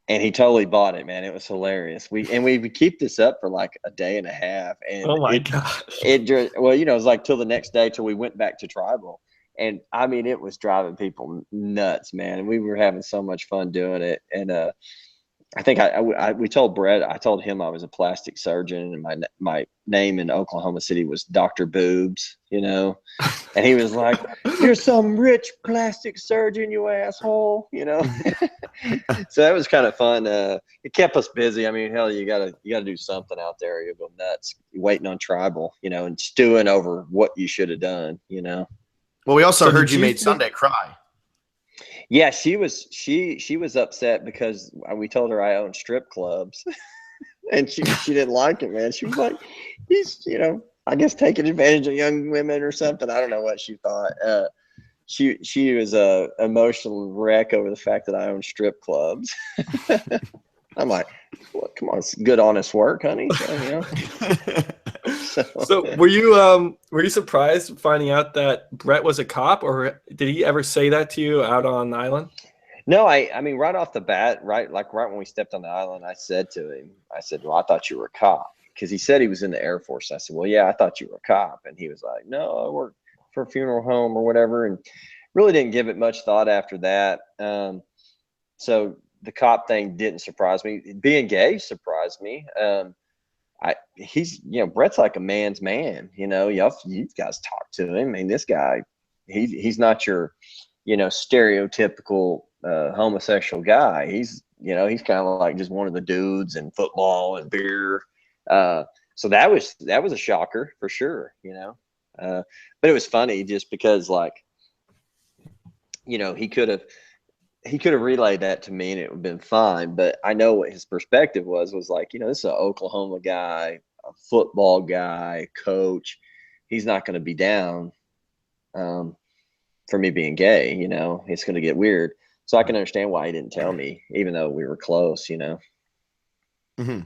And he totally bought it, man. It was hilarious. We would keep this up for like a day and a half. And oh my gosh. It was like till the next day, till we went back to tribal. And I mean, it was driving people nuts, man. And we were having so much fun doing it. And I think we told Brett, I told him I was a plastic surgeon, and my name in Oklahoma City was Dr. Boobs, and he was like, you're some rich plastic surgeon, you asshole, So that was kind of fun. It kept us busy. I mean, hell, you gotta do something out there. You'll go nuts waiting on tribal, and stewing over what you should have done, Well, we also heard you made Sunday cry. Yeah, she was upset because we told her I own strip clubs, and she didn't like it, man. She was like, he's I guess taking advantage of young women or something. I don't know what she thought. She was a emotional wreck over the fact that I own strip clubs. I'm like, well, come on, it's good honest work, honey. So were you surprised finding out that Brett was a cop, or did he ever say that to you out on the island? No, I mean, right off the bat, right when we stepped on the island, I said to him, I said, well, I thought you were a cop, because he said he was in the Air Force. I said, well, yeah, I thought you were a cop. And he was like, no, I work for a funeral home or whatever. And really didn't give it much thought after that. So the cop thing didn't surprise me. Being gay surprised me. He's, Brett's like a man's man, you guys talk to him. I mean, this guy, he's not your, stereotypical homosexual guy. He's kind of like just one of the dudes in football and beer. So that was a shocker for sure, but it was funny just because, like, he could have relayed that to me and it would have been fine. But I know what his perspective was like, this is an Oklahoma guy, a football guy, coach. He's not going to be down for me being gay. It's going to get weird. So I can understand why he didn't tell me, even though we were close. Mm-hmm.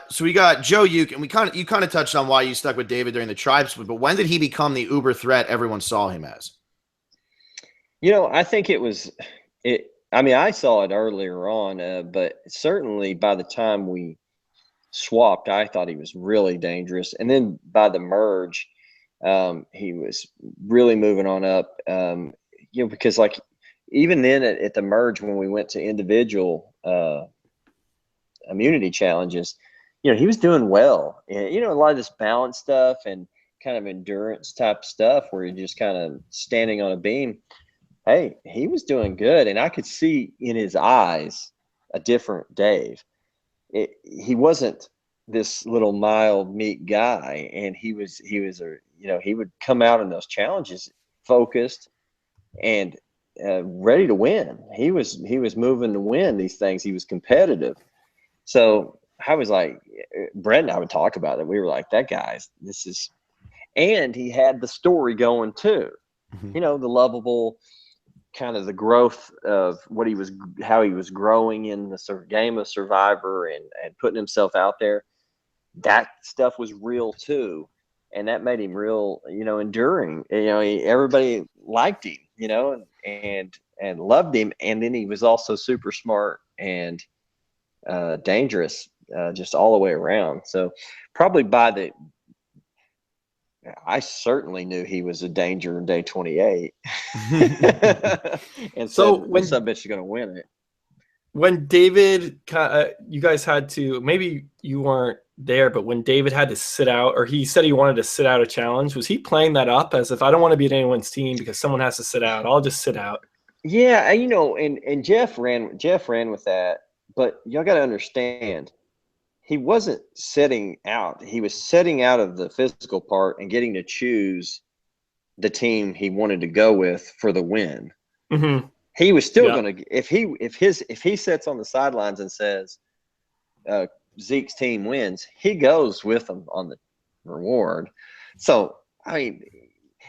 So we got Joe Uke, and you kind of touched on why you stuck with David during the tribe split, but when did he become the uber threat everyone saw him as? I think I saw it earlier on, but certainly by the time we swapped, I thought he was really dangerous. And then by the merge, he was really moving on up, because, like, even then at the merge, when we went to individual immunity challenges, he was doing well. And, a lot of this balance stuff and kind of endurance type stuff where you're just kind of standing on a beam. Hey, he was doing good. And I could see in his eyes a different Dave. He wasn't this little mild, meek guy. And he would come out in those challenges focused and ready to win. He was moving to win these things. He was competitive. So I was like, Brett and I would talk about it. We were like, that guy's, and he had the story going too. Mm-hmm. The lovable kind of the growth of how he was growing in the game of Survivor and putting himself out there. That stuff was real too. And that made him real, enduring. Everybody liked him, and loved him. And then he was also super smart and dangerous, just all the way around. So probably I certainly knew he was a danger in day 28. And so when some bitch is going to win it. When David, you guys had to, maybe you weren't there, but when David had to sit out, or he said he wanted to sit out a challenge, was he playing that up as if I don't want to be at anyone's team because someone has to sit out, I'll just sit out? Yeah, and Jeff ran with that, but y'all got to understand, he wasn't sitting out. He was sitting out of the physical part and getting to choose the team he wanted to go with for the win. Mm-hmm. He was still going to, if he sits on the sidelines and says Zeke's team wins, he goes with them on the reward. So, I mean,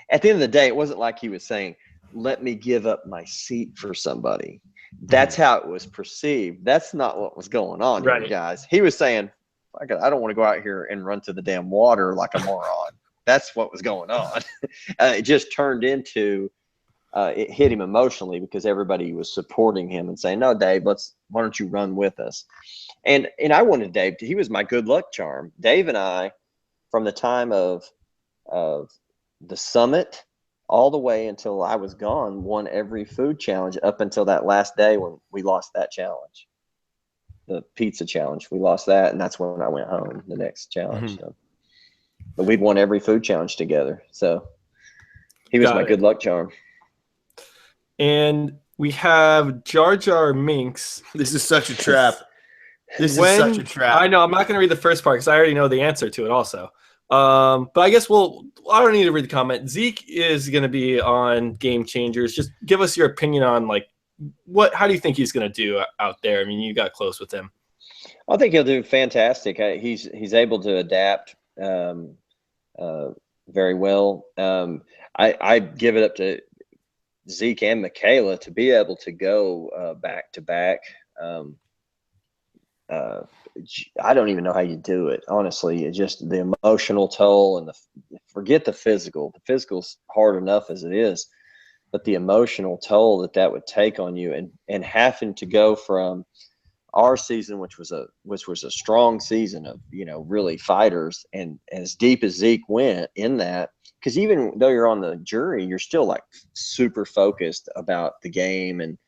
at the end of the day, it wasn't like he was saying, let me give up my seat for somebody. That's how it was perceived. That's not what was going on here, guys. He was saying, I don't want to go out here and run to the damn water like a moron. That's what was going on. It just turned into, it hit him emotionally because everybody was supporting him and saying, no, Dave, why don't you run with us? And I wanted Dave he was my good luck charm. Dave and I, from the time of the summit all the way until I was gone, won every food challenge up until that last day when we lost that challenge. The pizza challenge. We lost that, and that's when I went home, the next challenge. Mm-hmm. So, but we'd won every food challenge together. So he was my good luck charm. And we have Jar Jar Minks. This is such a trap. This is such a trap. I know. I'm not going to read the first part because I already know the answer to it also. But I guess I don't need to read the comment. Zeke is going to be on Game Changers. Just give us your opinion on, like, how do you think he's going to do out there? I mean, you got close with him. I think he'll do fantastic. He's able to adapt very well. I give it up to Zeke and Michaela to be able to go back to back. I don't even know how you do it, honestly. It's just the emotional toll and forget the physical. The physical's hard enough as it is. but the emotional toll that would take on you, and having to go from our season, which was a strong season of, really fighters, and as deep as Zeke went in that, because even though you're on the jury, you're still like super focused about the game and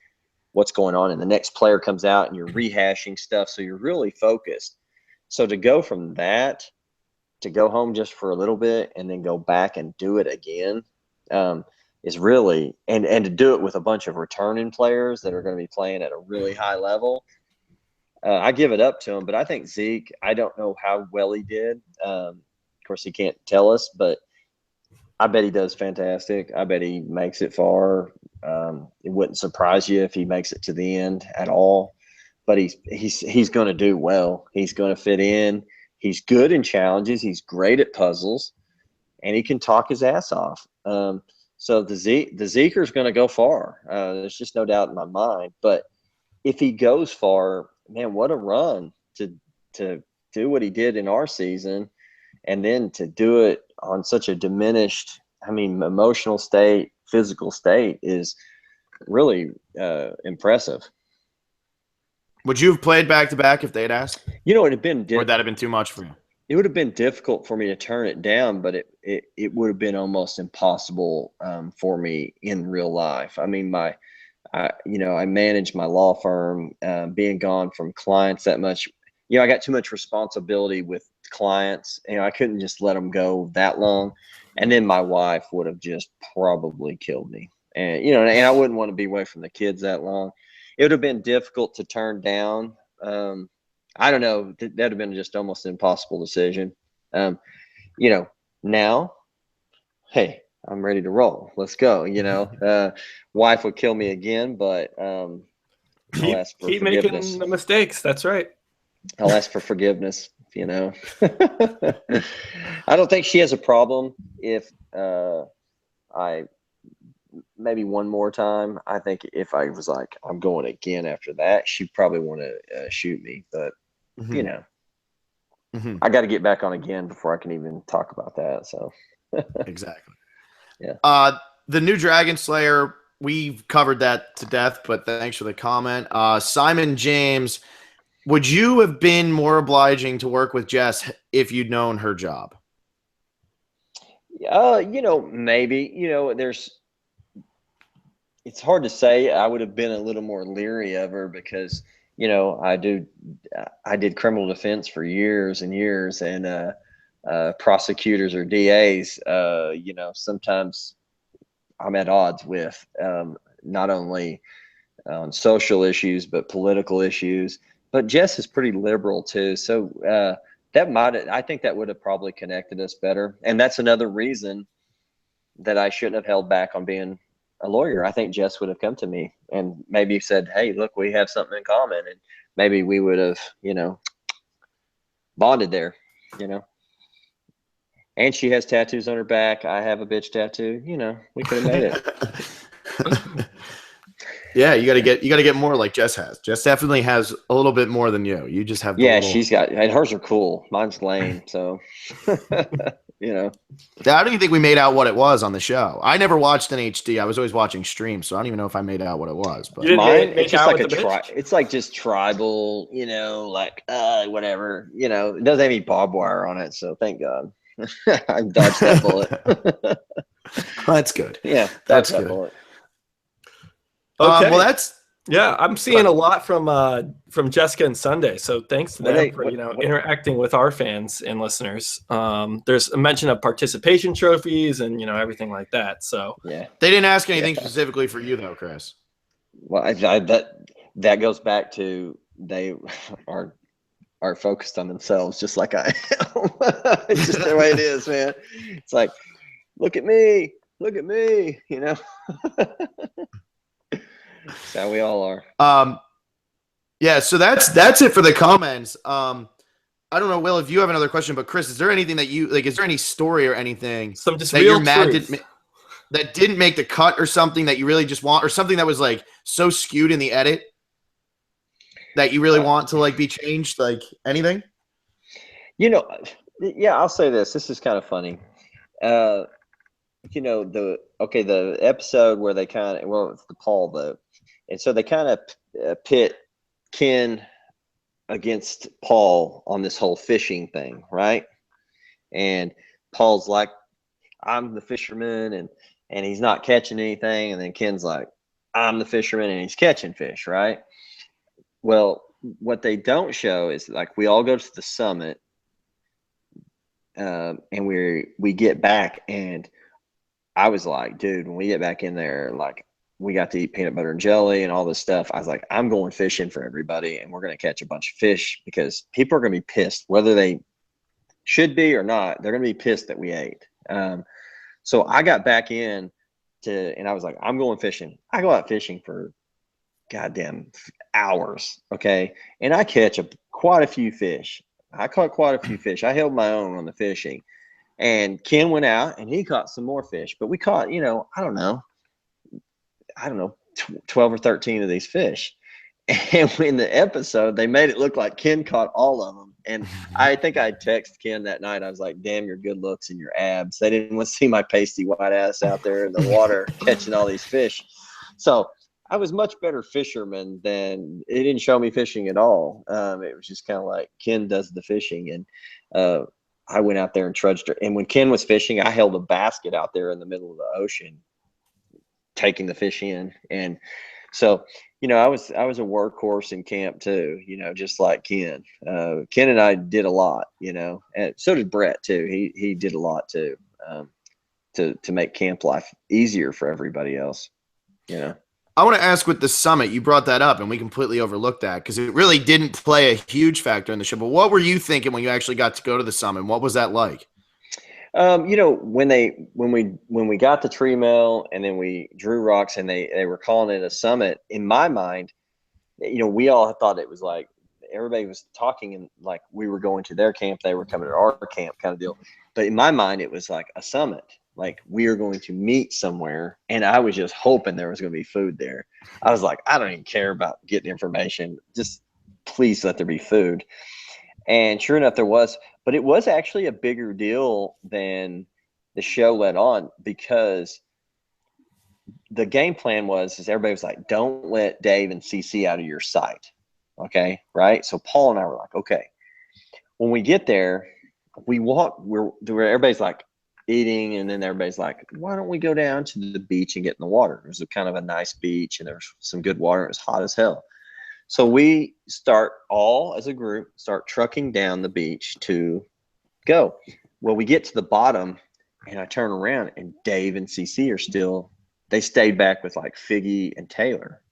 what's going on, and the next player comes out and you're rehashing stuff, so you're really focused. So to go from that to go home just for a little bit and then go back and do it again, is really, and to do it with a bunch of returning players that are going to be playing at a really high level. I give it up to him, but I think Zeke, I don't know how well he did. Of course, he can't tell us, but I bet he does fantastic. I bet he makes it far. It wouldn't surprise you if he makes it to the end at all. But he's going to do well. He's going to fit in. He's good in challenges. He's great at puzzles, and he can talk his ass off. So the Zeker is going to go far. There's just no doubt in my mind. But if he goes far, man, what a run to do what he did in our season, and then to do it on such a diminished, emotional state, physical state is really impressive. Would you have played back-to-back if they'd asked? It would have been or would that have been too much for you? It would have been difficult for me to turn it down, but it would have been almost impossible for me in real life. I manage my law firm, being gone from clients that much. I got too much responsibility with clients. I couldn't just let them go that long. And then my wife would have just probably killed me. And, and I wouldn't want to be away from the kids that long. It would have been difficult to turn down. I don't know. That would have been just almost an impossible decision. Now, hey, I'm ready to roll. Let's go. Wife would kill me again, but I'll ask for keep forgiveness. making the mistakes. That's right. I'll ask for forgiveness. I don't think she has a problem if I maybe one more time. I think if I was like, I'm going again after that, she'd probably want to shoot me. But I got to get back on again before I can even talk about that. So exactly. Yeah. The new Dragon Slayer, we've covered that to death, but thanks for the comment. Simon James, would you have been more obliging to work with Jess if you'd known her job? Maybe. It's hard to say. I would have been a little more leery of her because, I did criminal defense for years and years, and prosecutors or DAs, sometimes I'm at odds with, not only on social issues, but political issues. But Jess is pretty liberal too. So I think that would have probably connected us better. And that's another reason that I shouldn't have held back on being a lawyer. I think Jess would have come to me and maybe said, hey, look, we have something in common. And maybe we would have, bonded there, And she has tattoos on her back. I have a bitch tattoo. We could have made it. Yeah, you gotta get more like Jess has. Jess definitely has a little bit more than you. You just have she's got, and hers are cool. Mine's lame. So How do you think we made out what it was on the show? I never watched in HD. I was always watching streams, so I don't even know if I made out what it was. But mine, it's just like it's like just tribal, whatever. It doesn't have any barbed wire on it, so thank God. I dodged that bullet. That's good. Yeah, that's that good. Bullet. Okay. Well, I'm seeing a lot from Jessica and Sunday. So thanks to them for interacting with our fans and listeners. There's a mention of participation trophies and everything like that. So yeah, they didn't ask anything specifically for you though, Chris. Well, that goes back to they are focused on themselves, just like I am. It's just the way it is, man. It's like, look at me. That's how we all are. Yeah, so that's it for the comments. I don't know, Will, if you have another question, but Chris, is there anything that you like? Is there any story or anything just that real you're mad truth that didn't make the cut, or something that you really just want, or something that was like so skewed in the edit that you really want to like be changed? Like anything? Yeah, I'll say this. This is kind of funny. the episode where they kind of, well, it's the Paul vote. And so they kind of pit Ken against Paul on this whole fishing thing, right? And Paul's like, I'm the fisherman, and he's not catching anything. And then Ken's like, I'm the fisherman, and he's catching fish, right? Well, what they don't show is like we all go to the summit, and we get back, and I was like, dude, when we get back in there, like we got to eat peanut butter and jelly and all this stuff. I was like, I'm going fishing for everybody, and we're going to catch a bunch of fish because people are going to be pissed, whether they should be or not. They're going to be pissed that we ate. So I got back in and I was like, I'm going fishing. I go out fishing for goddamn hours. Okay. And I catch quite a few fish. I caught quite a few fish. I held my own on the fishing, and Ken went out and he caught some more fish, but we caught, I don't know, 12 or 13 of these fish. And in the episode, they made it look like Ken caught all of them. And I think I texted Ken that night. I was like, damn your good looks and your abs. They didn't want to see my pasty white ass out there in the water catching all these fish. So I was much better fisherman than it didn't show me fishing at all. It was just kind of like Ken does the fishing. And I went out there and trudged her. And when Ken was fishing, I held a basket out there in the middle of the ocean, taking the fish in. And so, I was a workhorse in camp too, just like Ken. Ken and I did a lot, and so did Brett too. He did a lot too, to make camp life easier for everybody else, I want to ask with the summit, you brought that up and we completely overlooked that because it really didn't play a huge factor in the show. But what were you thinking when you actually got to go to the summit? What was that like? When we got the tree mill and then we drew rocks and they were calling it a summit, in my mind, we all thought it was like everybody was talking and like we were going to their camp, they were coming to our camp kind of deal. But in my mind, it was like a summit, like we are going to meet somewhere. And I was just hoping there was going to be food there. I was like, I don't even care about getting information. Just please let there be food. And sure enough, there was. But it was actually a bigger deal than the show let on, because the game plan is everybody was like, don't let Dave and CC out of your sight. Okay. Right. So Paul and I were like, okay, when we get there, we walk, everybody's like eating. And then everybody's like, why don't we go down to the beach and get in the water? It was kind of a nice beach and there's some good water. It was hot as hell. So we start all as a group, start trucking down the beach to go. Well, we get to the bottom and I turn around and Dave and CC are still, they stayed back with like Figgy and Taylor.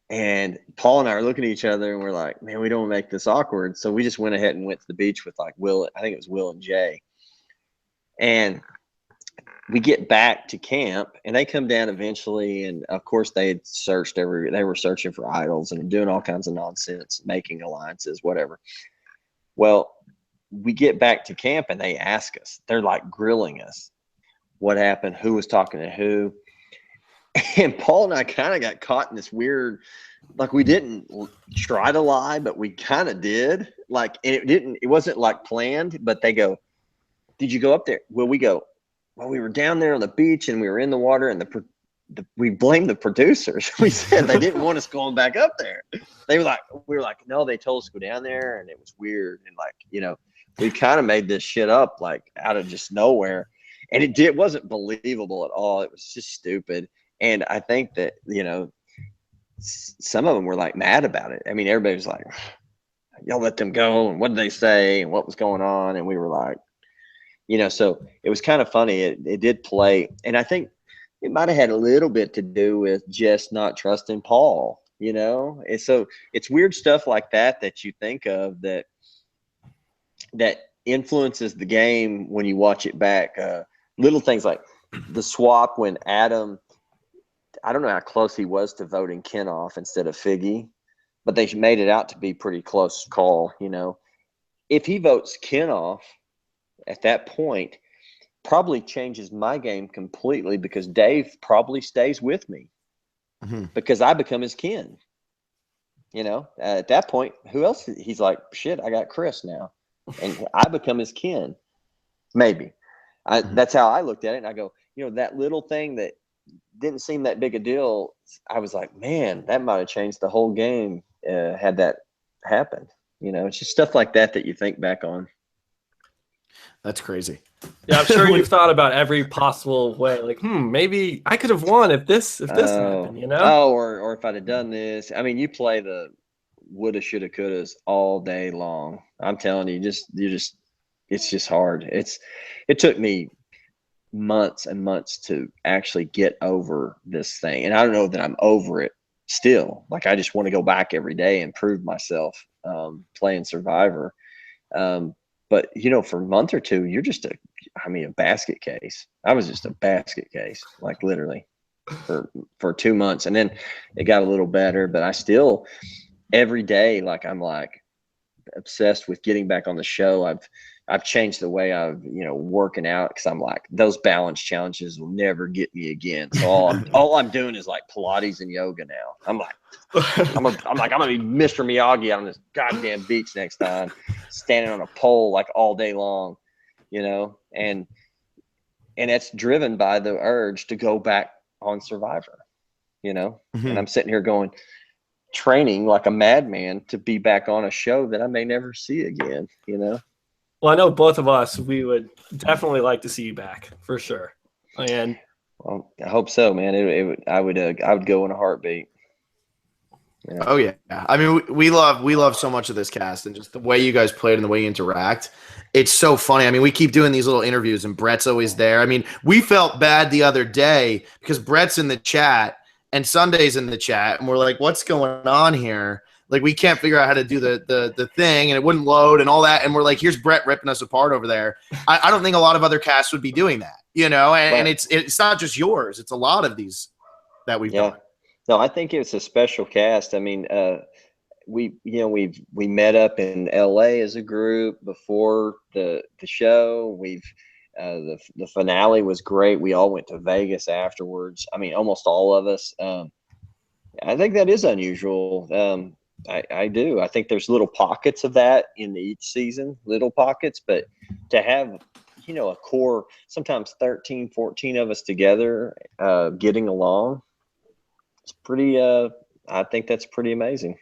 And Paul and I are looking at each other and we're like, man, we don't want to make this awkward. So we just went ahead and went to the beach with like Will, I think it was Will and Jay. And we get back to camp and they come down eventually. And of course they had searched they were searching for idols and doing all kinds of nonsense, making alliances, whatever. Well, we get back to camp and they ask us, they're like grilling us. What happened? Who was talking to who? And Paul and I kind of got caught in this weird, like we didn't try to lie, but we kind of did. Like, and it wasn't like planned, but they go, did you go up there? Well, we go, well, we were down there on the beach and we were in the water and we blamed the producers. We said they didn't want us going back up there. We were like, no, they told us to go down there and it was weird. And like, we kind of made this shit up like out of just nowhere. And it wasn't believable at all. It was just stupid. And I think that, some of them were like mad about it. I mean, everybody was like, y'all let them go. And what did they say? And what was going on? And we were like, so it was kind of funny. It did play. And I think it might have had a little bit to do with just not trusting Paul, And so it's weird stuff like that you think of that influences the game when you watch it back. Little things like the swap when Adam, I don't know how close he was to voting Ken off instead of Figgy, but they made it out to be pretty close call. If he votes Ken off at that point, probably changes my game completely because Dave probably stays with me because I become his Ken. At that point, who else? He's like, shit, I got Chris now, and I become his Ken, maybe. That's how I looked at it. And I go, that little thing that didn't seem that big a deal, I was like, man, that might have changed the whole game had that happened. It's just stuff like that you think back on. That's crazy. Yeah, I'm sure you've thought about every possible way. Like, maybe I could have won if this happened, or if I'd have done this. I mean, you play the woulda, shoulda, couldas all day long. I'm telling you, it's just hard. It took me months and months to actually get over this thing, and I don't know that I'm over it still. Like, I just want to go back every day and prove myself playing Survivor. But for a month or two, you're just a basket case. I was just a basket case, like literally for 2 months. And then it got a little better, but I still, every day, like, I'm like obsessed with getting back on the show. I've changed the way I've, working out, because I'm like, those balance challenges will never get me again. So all I'm doing is like Pilates and yoga now. I'm like, I'm gonna be Mr. Miyagi out on this goddamn beach next time, standing on a pole like all day long, and that's driven by the urge to go back on Survivor, Mm-hmm. And I'm sitting here training like a madman to be back on a show that I may never see again, Well, I know both of us, we would definitely like to see you back for sure. And well, I hope so, man. I would go in a heartbeat. Oh yeah. I mean, we love so much of this cast, and just the way you guys played and the way you interact. It's so funny. I mean, we keep doing these little interviews and Brett's always there. I mean, we felt bad the other day because Brett's in the chat and Sunday's in the chat, and we're like, what's going on here? Like, we can't figure out how to do the thing, and it wouldn't load and all that. And we're like, here's Brett ripping us apart over there. I don't think a lot of other casts would be doing that, and it's not just yours. It's a lot of these that we've done. No, I think it's a special cast. I mean, we met up in LA as a group before the show. The finale was great. We all went to Vegas afterwards. I mean, almost all of us. I think that is unusual. I do. I think there's little pockets of that in each season, little pockets, but to have, a core, sometimes 13, 14 of us together, getting along, it's pretty, I think that's pretty amazing.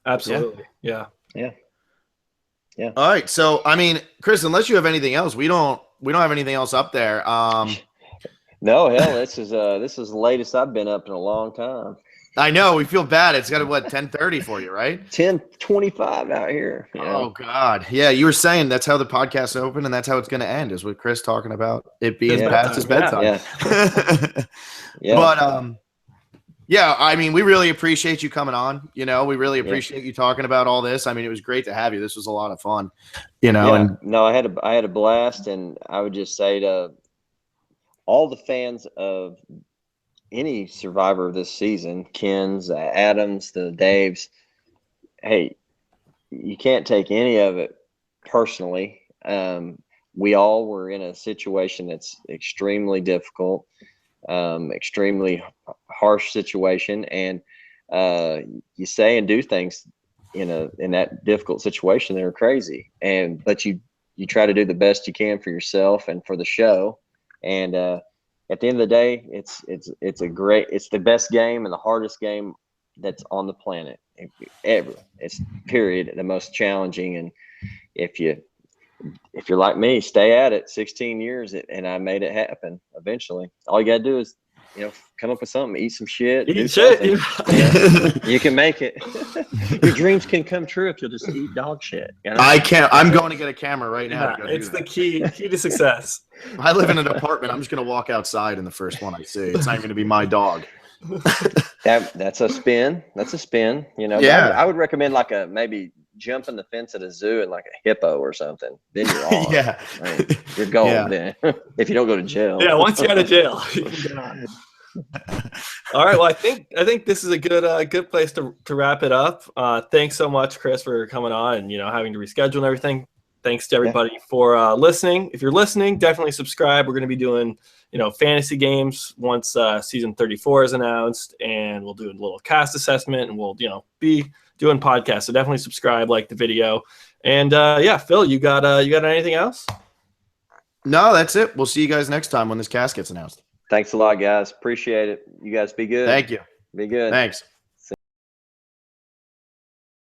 Absolutely. Yeah. All right. So, I mean, Chris, unless you have anything else, we don't have anything else up there. No, hell, this is the latest I've been up in a long time. I know, we feel bad. It's got 10:30 for you, right? 10:25 out here. Oh God. Yeah, you were saying that's how the podcast opened and that's how it's gonna end, is with Chris talking about it being past his bedtime. Yeah. But yeah, I mean, we really appreciate you coming on. We really appreciate you talking about all this. I mean, it was great to have you. This was a lot of fun. And no, I had a blast, and I would just say to all the fans of any Survivor this season, Ken's, Adams, the Daves, hey, you can't take any of it personally. We all were in a situation that's extremely difficult, extremely harsh situation, and you say and do things in that difficult situation that are crazy, but you try to do the best you can for yourself and for the show, and at the end of the day, it's the best game and the hardest game that's on the planet ever. It's period the most challenging. And if you're like me, stay at it 16 years, and I made it happen eventually. All you gotta do is come up with something, eat some shit, do something. You can make it. Your dreams can come true if you'll just eat dog shit. I can't. I'm going to get a camera right now. Yeah, it's the key to success. I live in an apartment. I'm just going to walk outside in the first one I see. It's not going to be my dog. That's a spin. That's a spin. Yeah. I would recommend maybe jumping the fence at a zoo and like a hippo or something. Then you're on. Yeah. I mean, you're going then. If you don't go to jail. Yeah, once you're out of jail, you can get on. All right. Well, I think this is a good place to wrap it up. Thanks so much, Chris, for coming on and having to reschedule and everything. Thanks to everybody for listening. If you're listening, definitely subscribe. We're going to be doing fantasy games once season 34 is announced, and we'll do a little cast assessment, and we'll be doing podcasts. So definitely subscribe, like the video, and Phil, you got anything else? No, that's it. We'll see you guys next time when this cast gets announced. Thanks a lot, guys. Appreciate it. You guys be good. Thank you. Be good. Thanks.